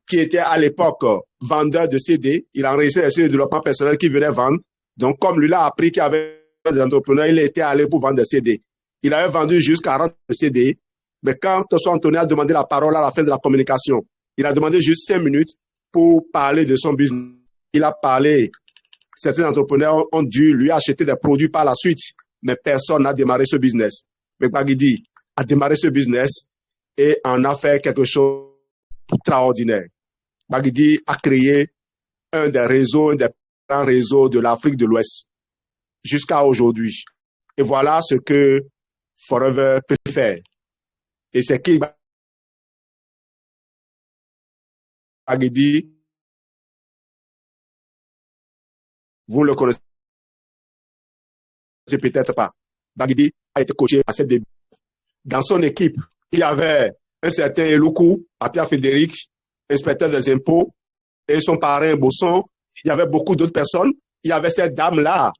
qui était à l'époque vendeur de CD. Il a enregistré des CD de développement personnel qui venait vendre. Donc, comme lui l'a appris qu'il y avait des entrepreneurs, il était allé pour vendre des CD. Il avait vendu jusqu'à 40 CD. Mais quand Tosso Antonin a demandé la parole à la fin de la communication, il a demandé juste 5 minutes pour parler de son business. Il a parlé. Certains entrepreneurs ont dû lui acheter des produits par la suite. mais personne n'a démarré ce business. Mais Gbagidi a démarré ce business et en a fait quelque chose d'extraordinaire. Gbagidi a créé un des grands réseaux de l'Afrique de l'Ouest jusqu'à aujourd'hui. Et voilà ce que Forever peut faire. Et c'est qui Gbagidi, vous le connaissez peut-être pas. Gbagidi a été coaché à cette début. Dans son équipe, il y avait un certain Eloukou, Apia Frédéric, inspecteur des impôts, et son parrain Bosson. Il y avait beaucoup d'autres personnes. Il y avait cette dame-là,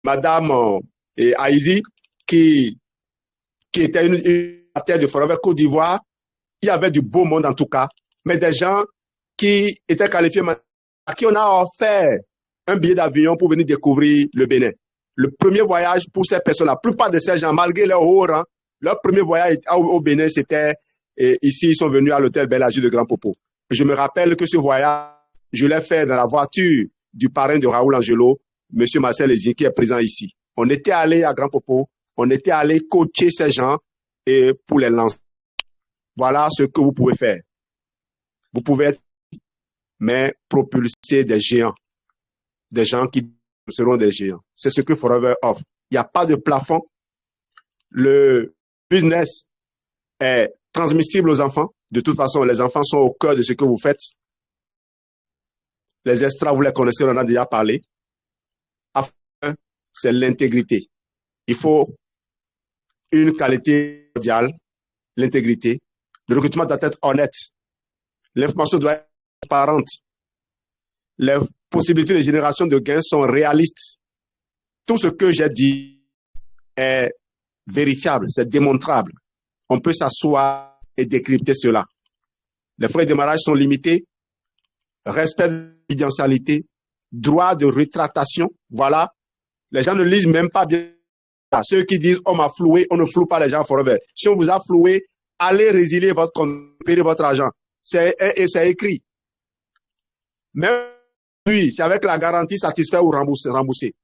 Madame Aïzi, qui était une tête de Forever Côte d'Ivoire. Il y avait du beau monde en tout cas, mais des gens qui étaient qualifiés, à qui on a offert un billet d'avion pour venir découvrir le Bénin. Le premier voyage pour ces personnes, la plupart de ces gens, malgré leur haut rang, leur premier voyage au Bénin, c'était ici, ils sont venus à l'hôtel Bellagio de Grand Popo. Je me rappelle que ce voyage, je l'ai fait dans la voiture du parrain de Raoul Angelo, M. Marcel Lézien, qui est présent ici. On était allé à Grand Popo, on était allé coacher ces gens et pour les lancer. Voilà ce que vous pouvez faire. Vous pouvez être, mais propulser des géants, des gens qui seront des géants. C'est ce que Forever offre. Il n'y a pas de plafond. Le business est transmissible aux enfants. De toute façon, les enfants sont au cœur de ce que vous faites. Les extras, vous les connaissez, on en a déjà parlé. Enfin, c'est l'intégrité. Il faut une qualité mondiale, l'intégrité. Le recrutement doit être honnête. L'information doit être transparente. Les possibilités de génération de gains sont réalistes. Tout ce que j'ai dit est vérifiable, c'est démontrable. On peut s'asseoir et décrypter cela. Les frais de démarrage sont limités. Respect de confidentialité, droit de rétractation. Voilà. Les gens ne lisent même pas bien. Ceux qui disent on m'a floué, on ne floue pas les gens Forever. Si on vous a floué, allez résilier votre compte, payer votre argent. C'est écrit. Même lui, c'est avec la garantie satisfait ou remboursé.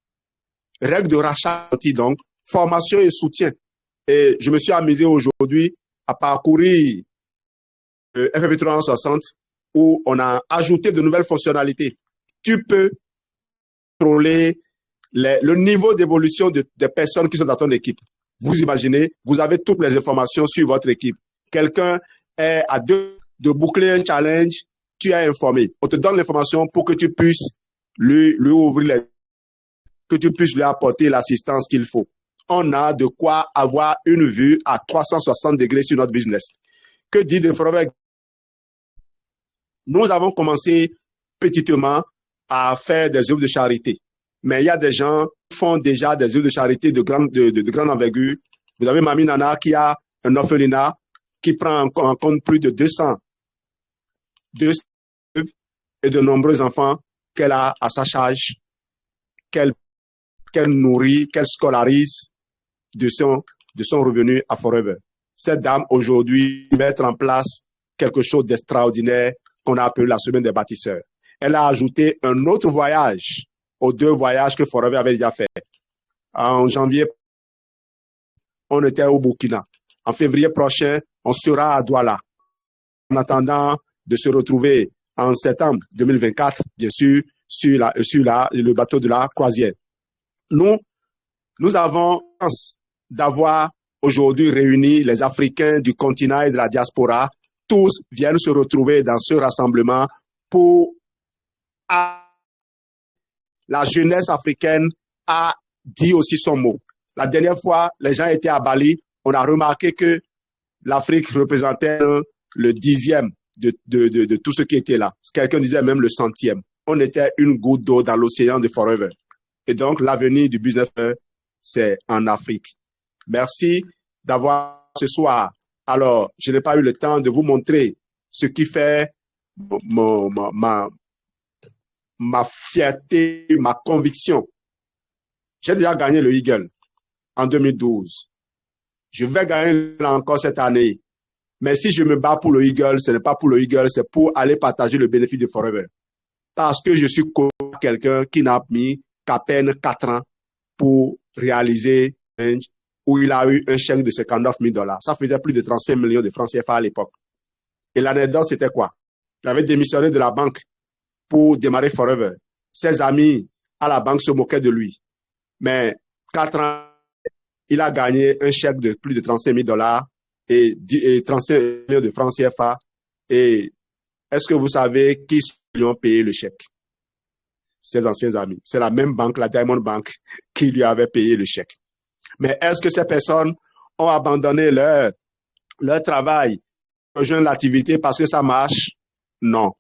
Règle de rachat, donc, formation et soutien. Et je me suis amusé aujourd'hui à parcourir FFP 360 où on a ajouté de nouvelles fonctionnalités. Tu peux contrôler le niveau d'évolution des personnes qui sont dans ton équipe. Vous imaginez, vous avez toutes les informations sur votre équipe. Quelqu'un est à deux de boucler un challenge, tu es informé. On te donne l'information pour que tu puisses lui ouvrir que tu puisses lui apporter l'assistance qu'il faut. On a de quoi avoir une vue à 360 degrés sur notre business. Que dit de Forever? Nous avons commencé petitement à faire des œuvres de charité. Mais il y a des gens qui font déjà des œuvres de charité de grande envergure. Vous avez Mamie Nana qui a un orphelinat qui prend en compte plus de 200 et de nombreux enfants qu'elle a à sa charge, qu'elle nourrit, qu'elle scolarise de son revenu à Forever. Cette dame, aujourd'hui, mettre en place quelque chose d'extraordinaire qu'on a appelé la semaine des bâtisseurs. Elle a ajouté un autre voyage aux 2 voyages que Forever avait déjà fait. En janvier, on était au Burkina. En février prochain, on sera à Douala. En attendant de se retrouver en septembre 2024, bien sûr, sur le bateau de la croisière. Nous avons chance d'avoir aujourd'hui réuni les Africains du continent et de la diaspora. Tous viennent se retrouver dans ce rassemblement pour la jeunesse africaine a dit aussi son mot. La dernière fois, les gens étaient à Bali, on a remarqué que l'Afrique représentait le 10e de tout ce qui était là. Quelqu'un disait même le 100e. On était une goutte d'eau dans l'océan de Forever. Et donc, l'avenir du business, c'est en Afrique. Merci d'avoir ce soir. Alors, je n'ai pas eu le temps de vous montrer ce qui fait ma fierté, ma conviction. J'ai déjà gagné le Eagle en 2012. Je vais gagner encore cette année. Mais si je me bats pour le Eagle, ce n'est pas pour le Eagle, c'est pour aller partager le bénéfice de Forever. Parce que je suis quelqu'un qui n'a mis qu'à peine 4 ans pour réaliser où il a eu un chèque de 59 000 dollars. Ça faisait plus de 35 millions de francs CFA à l'époque. Et l'anecdote, c'était quoi? Il avait démissionné de la banque pour démarrer Forever. Ses amis à la banque se moquaient de lui. Mais 4 ans, il a gagné un chèque de plus de 35 000 dollars et 35 millions de francs CFA. Et est-ce que vous savez qui lui ont payé le chèque? Ses anciens amis. C'est la même banque, la Diamond Bank, qui lui avait payé le chèque. Mais est-ce que ces personnes ont abandonné leur travail, rejoindre l'activité parce que ça marche? Non.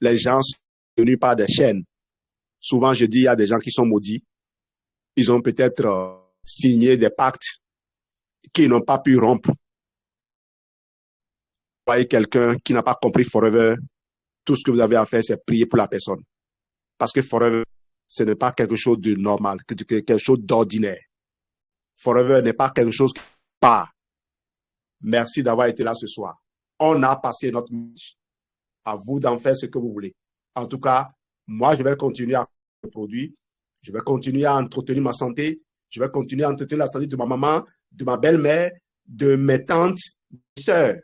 Les gens sont tenus par des chaînes. Souvent, je dis, il y a des gens qui sont maudits. Ils ont peut-être signé des pactes qu'ils n'ont pas pu rompre. Vous voyez quelqu'un qui n'a pas compris Forever, tout ce que vous avez à faire, c'est prier pour la personne. Parce que Forever, ce n'est pas quelque chose de normal, quelque chose d'ordinaire. Forever n'est pas quelque chose qui part. Merci d'avoir été là ce soir. On a passé notre match. À vous d'en faire ce que vous voulez. En tout cas, moi, je vais continuer à produire. Je vais continuer à entretenir ma santé. Je vais continuer à entretenir la santé de ma maman, de ma belle-mère, de mes tantes, de mes sœurs.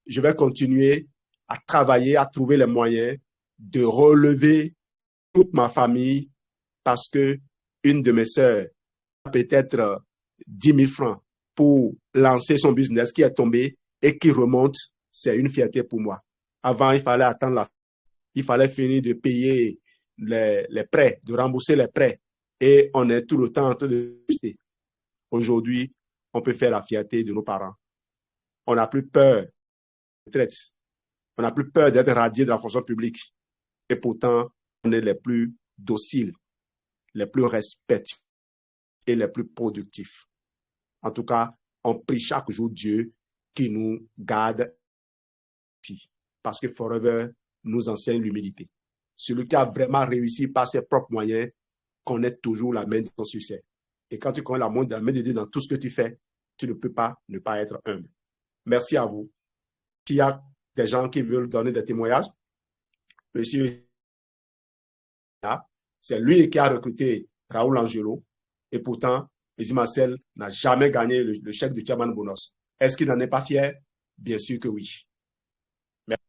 Je vais continuer à travailler, à trouver les moyens de relever toute ma famille parce que une de mes sœurs a peut-être 10 000 francs pour lancer son business qui est tombé et qui remonte. C'est une fierté pour moi. Avant, il fallait attendre il fallait finir de payer les prêts, de rembourser les prêts. Et on est tout le temps en train de jeter. Aujourd'hui, on peut faire la fierté de nos parents. On n'a plus peur de retraite. On n'a plus peur d'être radié de la fonction publique. Et pourtant, on est les plus dociles, les plus respectueux et les plus productifs. En tout cas, on prie chaque jour Dieu qui nous garde ici. Parce que Forever nous enseigne l'humilité. Celui qui a vraiment réussi par ses propres moyens connaît toujours la main de ton succès. Et quand tu connais la main de Dieu dans tout ce que tu fais, tu ne peux pas ne pas être humble. Merci à vous. S'il y a des gens qui veulent donner des témoignages, monsieur, c'est lui qui a recruté Raoul Angelo et pourtant, Ezi Marcel n'a jamais gagné le chèque de Chairman Bonus. Est-ce qu'il n'en est pas fier? Bien sûr que oui. Merci.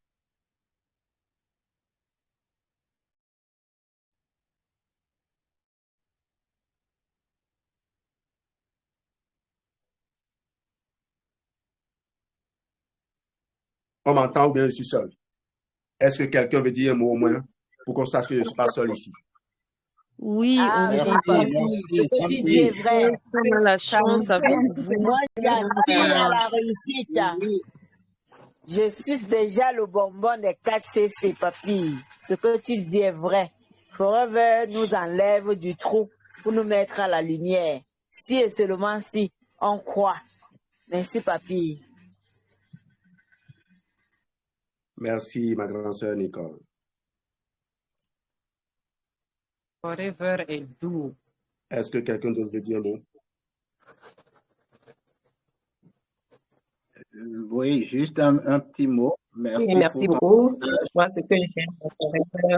On m'entend ou bien je suis seul? Est-ce que quelqu'un veut dire un mot au moins pour qu'on sache que je ne suis pas seul ici? Oui, on Ah, vous merci, entend. ce que tu dis est vrai. On a la chance avec vous. Moi, j'aspire à la réussite. Je suis déjà le bonbon des 4CC, papy. Ce que tu dis est vrai. Forever nous enlève du trou pour nous mettre à la lumière. Si et seulement si on croit. Merci, papy. Merci, ma grande sœur Nicole. Forever est doux. Est-ce que quelqu'un d'autre veut dire un mot? Oui, juste un petit mot. Merci, Oui, merci pour ton beaucoup. message. Moi, ce que j'aime dans Forever.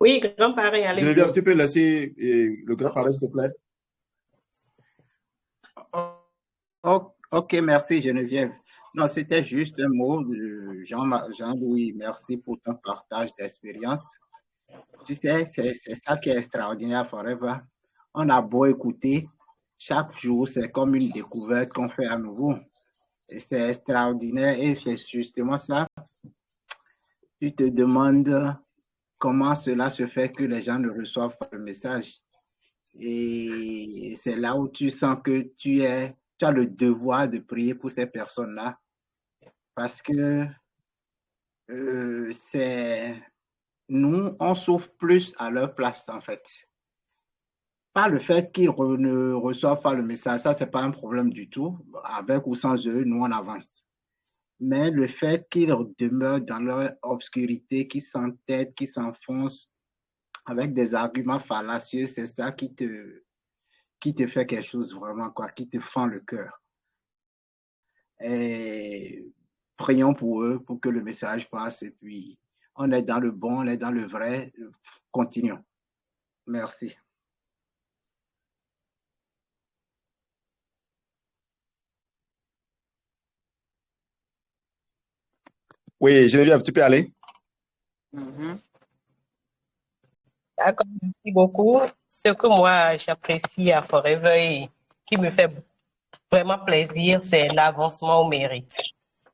Oui, grand-parent, Geneviève, allez-y. tu peux laisser le grand-parent, s'il te plaît? Ok, merci Geneviève. Non, c'était juste un mot. Jean-Louis, merci pour ton partage d'expérience. Tu sais, c'est ça qui est extraordinaire Forever. On a beau écouter, chaque jour, c'est comme une découverte qu'on fait à nouveau. Et c'est extraordinaire et c'est justement ça. Tu te demandes comment cela se fait que les gens ne reçoivent pas le message. Et c'est là où tu sens que tu as le devoir de prier pour ces personnes-là. Parce que nous, on souffre plus à leur place, en fait. Pas le fait qu'ils ne reçoivent pas le message, ça, c'est pas un problème du tout. Avec ou sans eux, nous, on avance. Mais le fait qu'ils demeurent dans leur obscurité, qu'ils s'entêtent, qu'ils s'enfoncent avec des arguments fallacieux, c'est ça qui te fait quelque chose vraiment, quoi, qui te fend le cœur. Et prions pour eux, pour que le message passe. Et puis, on est dans le bon, on est dans le vrai. Continuons. Merci. Oui, Geneviève, tu peux aller? D'accord, merci beaucoup. Ce que moi j'apprécie à Forever et qui me fait vraiment plaisir, c'est l'avancement au mérite.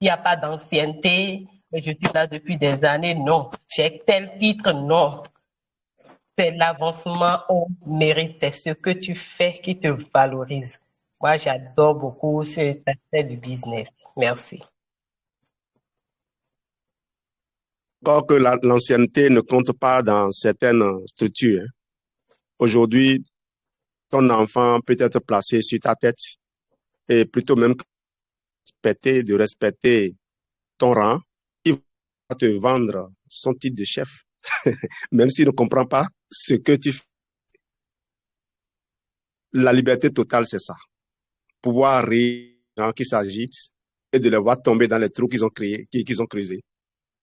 Il n'y a pas d'ancienneté, mais je suis là depuis des années, non. J'ai tel titre, non. C'est l'avancement au mérite, c'est ce que tu fais qui te valorise. Moi, j'adore beaucoup cet aspect du business. Merci. Encore que l'ancienneté ne compte pas dans certaines structures, hein. Aujourd'hui, ton enfant peut être placé sur ta tête et plutôt même de respecter ton rang, il va te vendre son titre de chef, même s'il ne comprend pas ce que tu fais. La liberté totale, c'est ça. Pouvoir rire gens qui s'agitent et de les voir tomber dans les trous qu'ils ont créés, qu'ils ont creusés,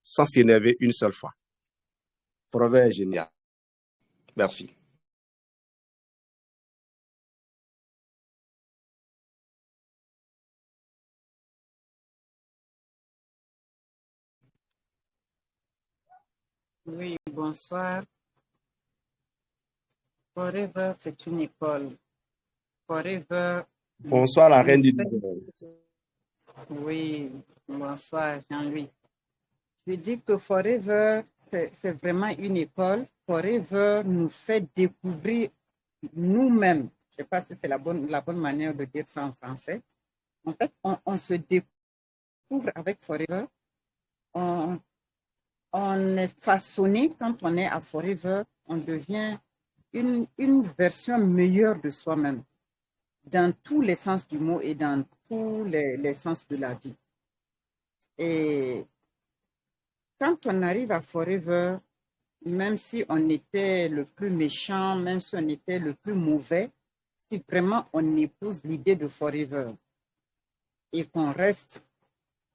sans s'énerver une seule fois. Forever est génial. Merci. Oui, bonsoir. Forever, c'est une école. Forever. Bonsoir, la reine du désert. Oui, bonsoir, Jean-Louis. Je dis que Forever, c'est vraiment une école. Forever nous fait découvrir nous-mêmes. Je ne sais pas si c'est la bonne manière de dire ça en français. En fait, on se découvre avec Forever. On est façonné quand on est à Forever. On devient une version meilleure de soi-même dans tous les sens du mot et dans tous les sens de la vie. Et quand on arrive à Forever, même si on était le plus méchant, même si on était le plus mauvais, si vraiment on épouse l'idée de Forever et qu'on reste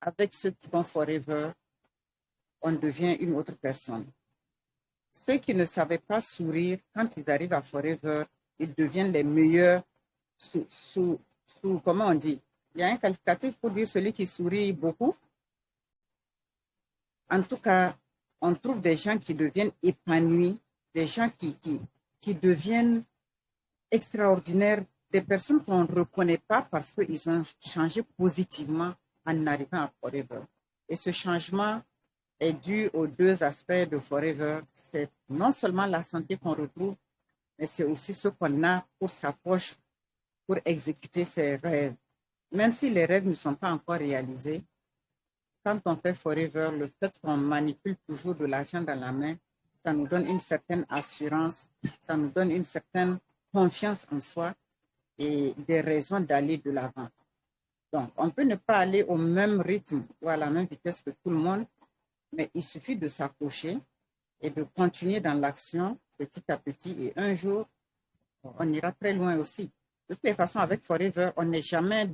avec ceux qui font Forever, on devient une autre personne. Ceux qui ne savaient pas sourire, quand ils arrivent à Forever, ils deviennent les meilleurs sous comment on dit? Il y a un qualificatif pour dire celui qui sourit beaucoup. En tout cas, on trouve des gens qui deviennent épanouis, des gens qui deviennent extraordinaires, des personnes qu'on ne reconnaît pas parce qu'ils ont changé positivement en arrivant à Forever. Et ce changement est dû aux deux aspects de Forever. C'est non seulement la santé qu'on retrouve, mais c'est aussi ce qu'on a pour sa poche pour exécuter ses rêves. Même si les rêves ne sont pas encore réalisés, quand on fait Forever, le fait qu'on manipule toujours de l'argent dans la main, ça nous donne une certaine assurance, ça nous donne une certaine confiance en soi et des raisons d'aller de l'avant. Donc, on peut ne pas aller au même rythme ou à la même vitesse que tout le monde, mais il suffit de s'approcher et de continuer dans l'action petit à petit et un jour, on ira très loin aussi. De toutes les façons, avec Forever, on n'est jamais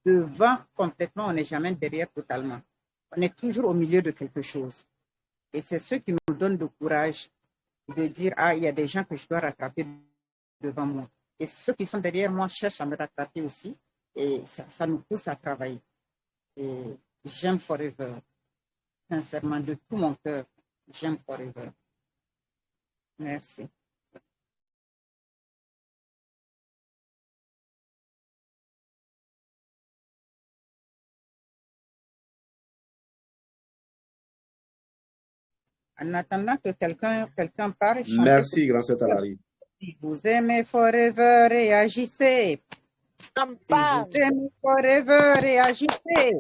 devant complètement, on n'est jamais derrière totalement. On est toujours au milieu de quelque chose. Et c'est ce qui nous donne le courage de dire, ah, il y a des gens que je dois rattraper devant moi. Et ceux qui sont derrière moi cherchent à me rattraper aussi. Et ça nous pousse à travailler. Et j'aime Forever. Sincèrement, de tout mon cœur, j'aime Forever. Merci. En attendant que quelqu'un parle, chantez. Merci, grand-sœur Talari. Si vous aimez Forever, réagissez. Si vous aimez Forever, réagissez.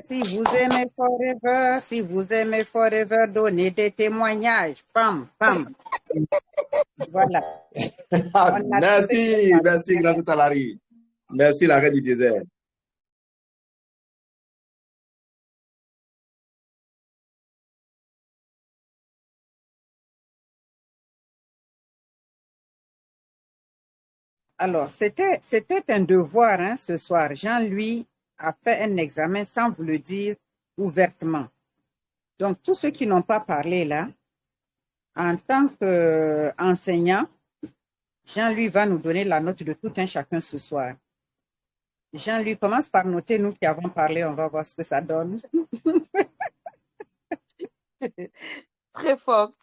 Si vous aimez Forever, si vous aimez Forever, donnez des témoignages. Pam, pam. Voilà. Merci, merci, grand-sœur Talari. Merci, la reine du désert. Alors, c'était un devoir hein, ce soir. Jean-Louis a fait un examen sans vous le dire ouvertement. Donc, tous ceux qui n'ont pas parlé là, En tant qu'enseignant, Jean-Louis va nous donner la note de tout un chacun ce soir. Jean-Louis, commence par noter, nous qui avons parlé, on va voir ce que ça donne. Très fort.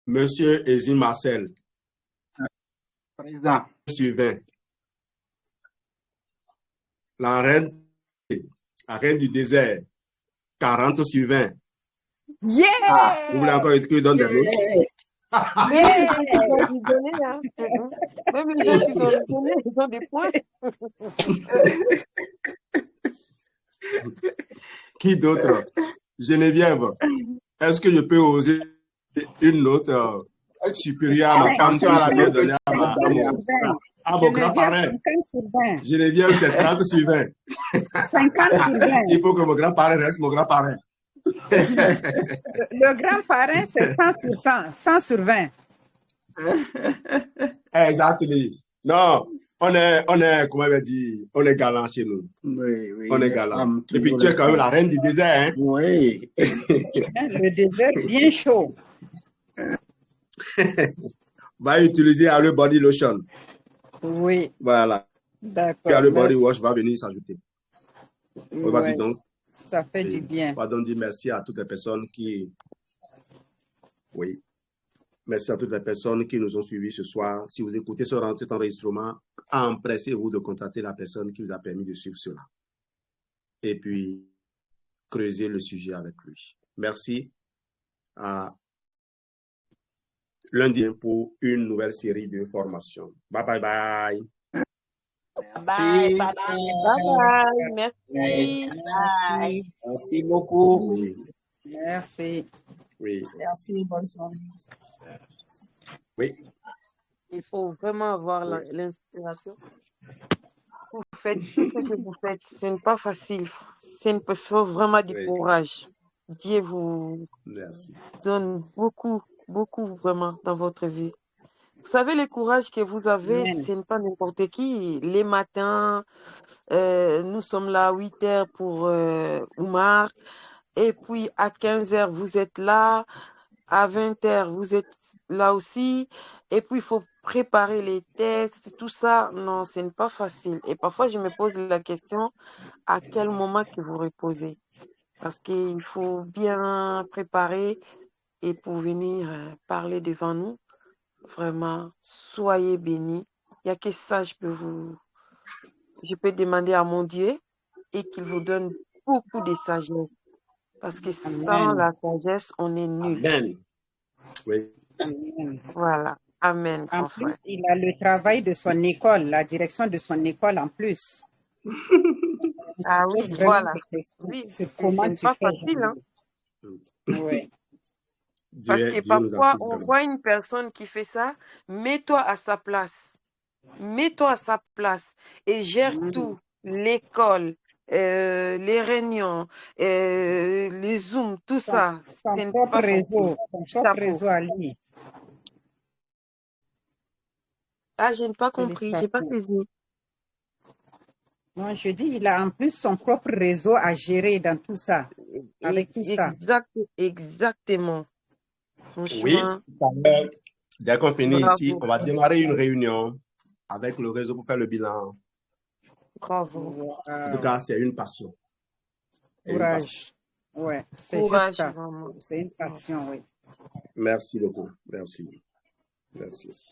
Monsieur Ezine Marcel, Président. sur 20. La reine du désert, 40 sur 20. Yeah! Vous voulez encore que je donne des notes? Yeah! Ils ont rigolé, hein. Même les gens qui sont rigolés, ils ont des points. Qui d'autre? Geneviève, est-ce que je peux oser une note supérieure à ma femme que je vais donner à mon grand-parent? Geneviève, c'est 30 sur 20. 50 sur 20. Il faut que mon grand-parent reste mon grand-parent. Le grand-parent, c'est 100%, 100 sur 20. Exactement. Non, on est, comment on va dire, on est galant chez nous. Oui, oui. On est galant. Et puis tu es quand même la reine du désert, hein? Oui. Le désert bien chaud. Va utiliser le body lotion. Oui. Voilà. D'accord. Le body wash va venir s'ajouter. On va Ouais, dire donc. ça fait du bien. On va donc dire merci à toutes les personnes qui. Oui. Merci à toutes les personnes qui nous ont suivis ce soir. Si vous écoutez cet enregistrement, empressez-vous de contacter la personne qui vous a permis de suivre cela. Et puis, creuser le sujet avec lui. Merci à lundi pour une nouvelle série de formations. Bye bye bye. Bye, bye, Bye bye. Merci. bye. Merci beaucoup. Oui. Merci. Oui. Merci, bonne soirée. Oui. Il faut vraiment avoir l'inspiration. Vous faites tout ce que vous faites. Ce n'est pas facile. C'est une question vraiment du courage. Dieu vous donne beaucoup, beaucoup vraiment dans votre vie. Vous savez, le courage que vous avez, ce n'est pas n'importe qui. Les matins, nous sommes là à 8 heures pour Oumar. Et puis à 15 heures, vous êtes là. À 20 heures, vous êtes là aussi. Et puis, il faut préparer les textes, tout ça. Non, ce n'est pas facile. Et parfois, je me pose la question, à quel moment que vous reposez? Parce qu'il faut bien préparer et pour venir parler devant nous. Vraiment, soyez bénis. Il n'y a que ça, je peux demander à mon Dieu et qu'il vous donne beaucoup de sagesse. Parce que sans la sagesse, on est nul. Amen. Oui. Voilà. Amen. En plus, il a le travail de son école, la direction de son école en plus. Ah oui, voilà. Oui, ce n'est pas facile. Hein? Oui. Parce que parfois, on voit une personne qui fait ça, mets-toi à sa place. Mets-toi à sa place et gère tout. L'école, les réunions, les Zooms, tout ça. Son propre réseau à lui. Ah, je n'ai pas compris, je n'ai pas saisi. Non, je dis, il a en plus son propre réseau à gérer dans tout ça, avec tout ça. Exactement. Oui, dès qu'on finit ici, on va démarrer une réunion avec le réseau pour faire le bilan. Bravo. En tout cas, c'est une passion. Courage. Oui, c'est juste ça. C'est une passion, oui. Merci beaucoup. Merci. Merci.